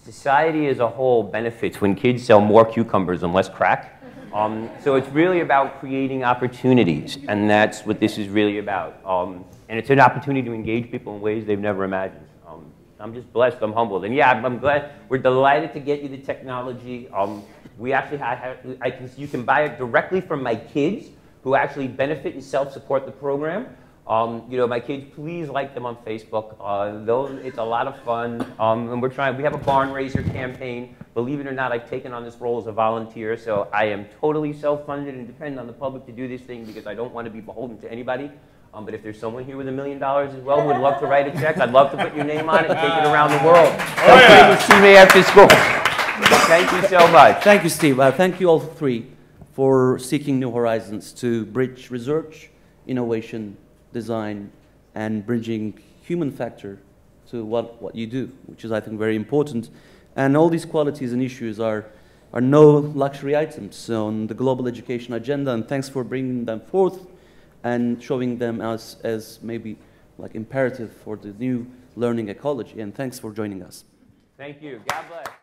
[SPEAKER 3] society as a whole benefits when kids sell more cucumbers and less crack. So it's really about creating opportunities, and that's what this is really about. And it's an opportunity to engage people in ways they've never imagined. I'm just blessed, I'm humbled. And yeah, I'm glad, we're delighted to get you the technology. We actually you can buy it directly from my kids who actually benefit and self-support the program. You know, my kids, please like them on Facebook. It's a lot of fun. And we have a barn raiser campaign. Believe it or not, I've taken on this role as a volunteer, so I am totally self-funded and depend on the public to do this thing because I don't want to be beholden to anybody. But if there's someone here with $1 million as well who would love to write a check, I'd love to put your name on it and take it around the world. Come see me after school. Thank you so much.
[SPEAKER 1] Thank you, Steve. Thank you all three for seeking new horizons to bridge research, innovation, design, and bridging human factor to what you do, which is, I think, very important. And all these qualities and issues are no luxury items on the global education agenda, and thanks for bringing them forth and showing them as maybe like imperative for the new learning ecology. And thanks for joining us.
[SPEAKER 3] Thank you. God bless.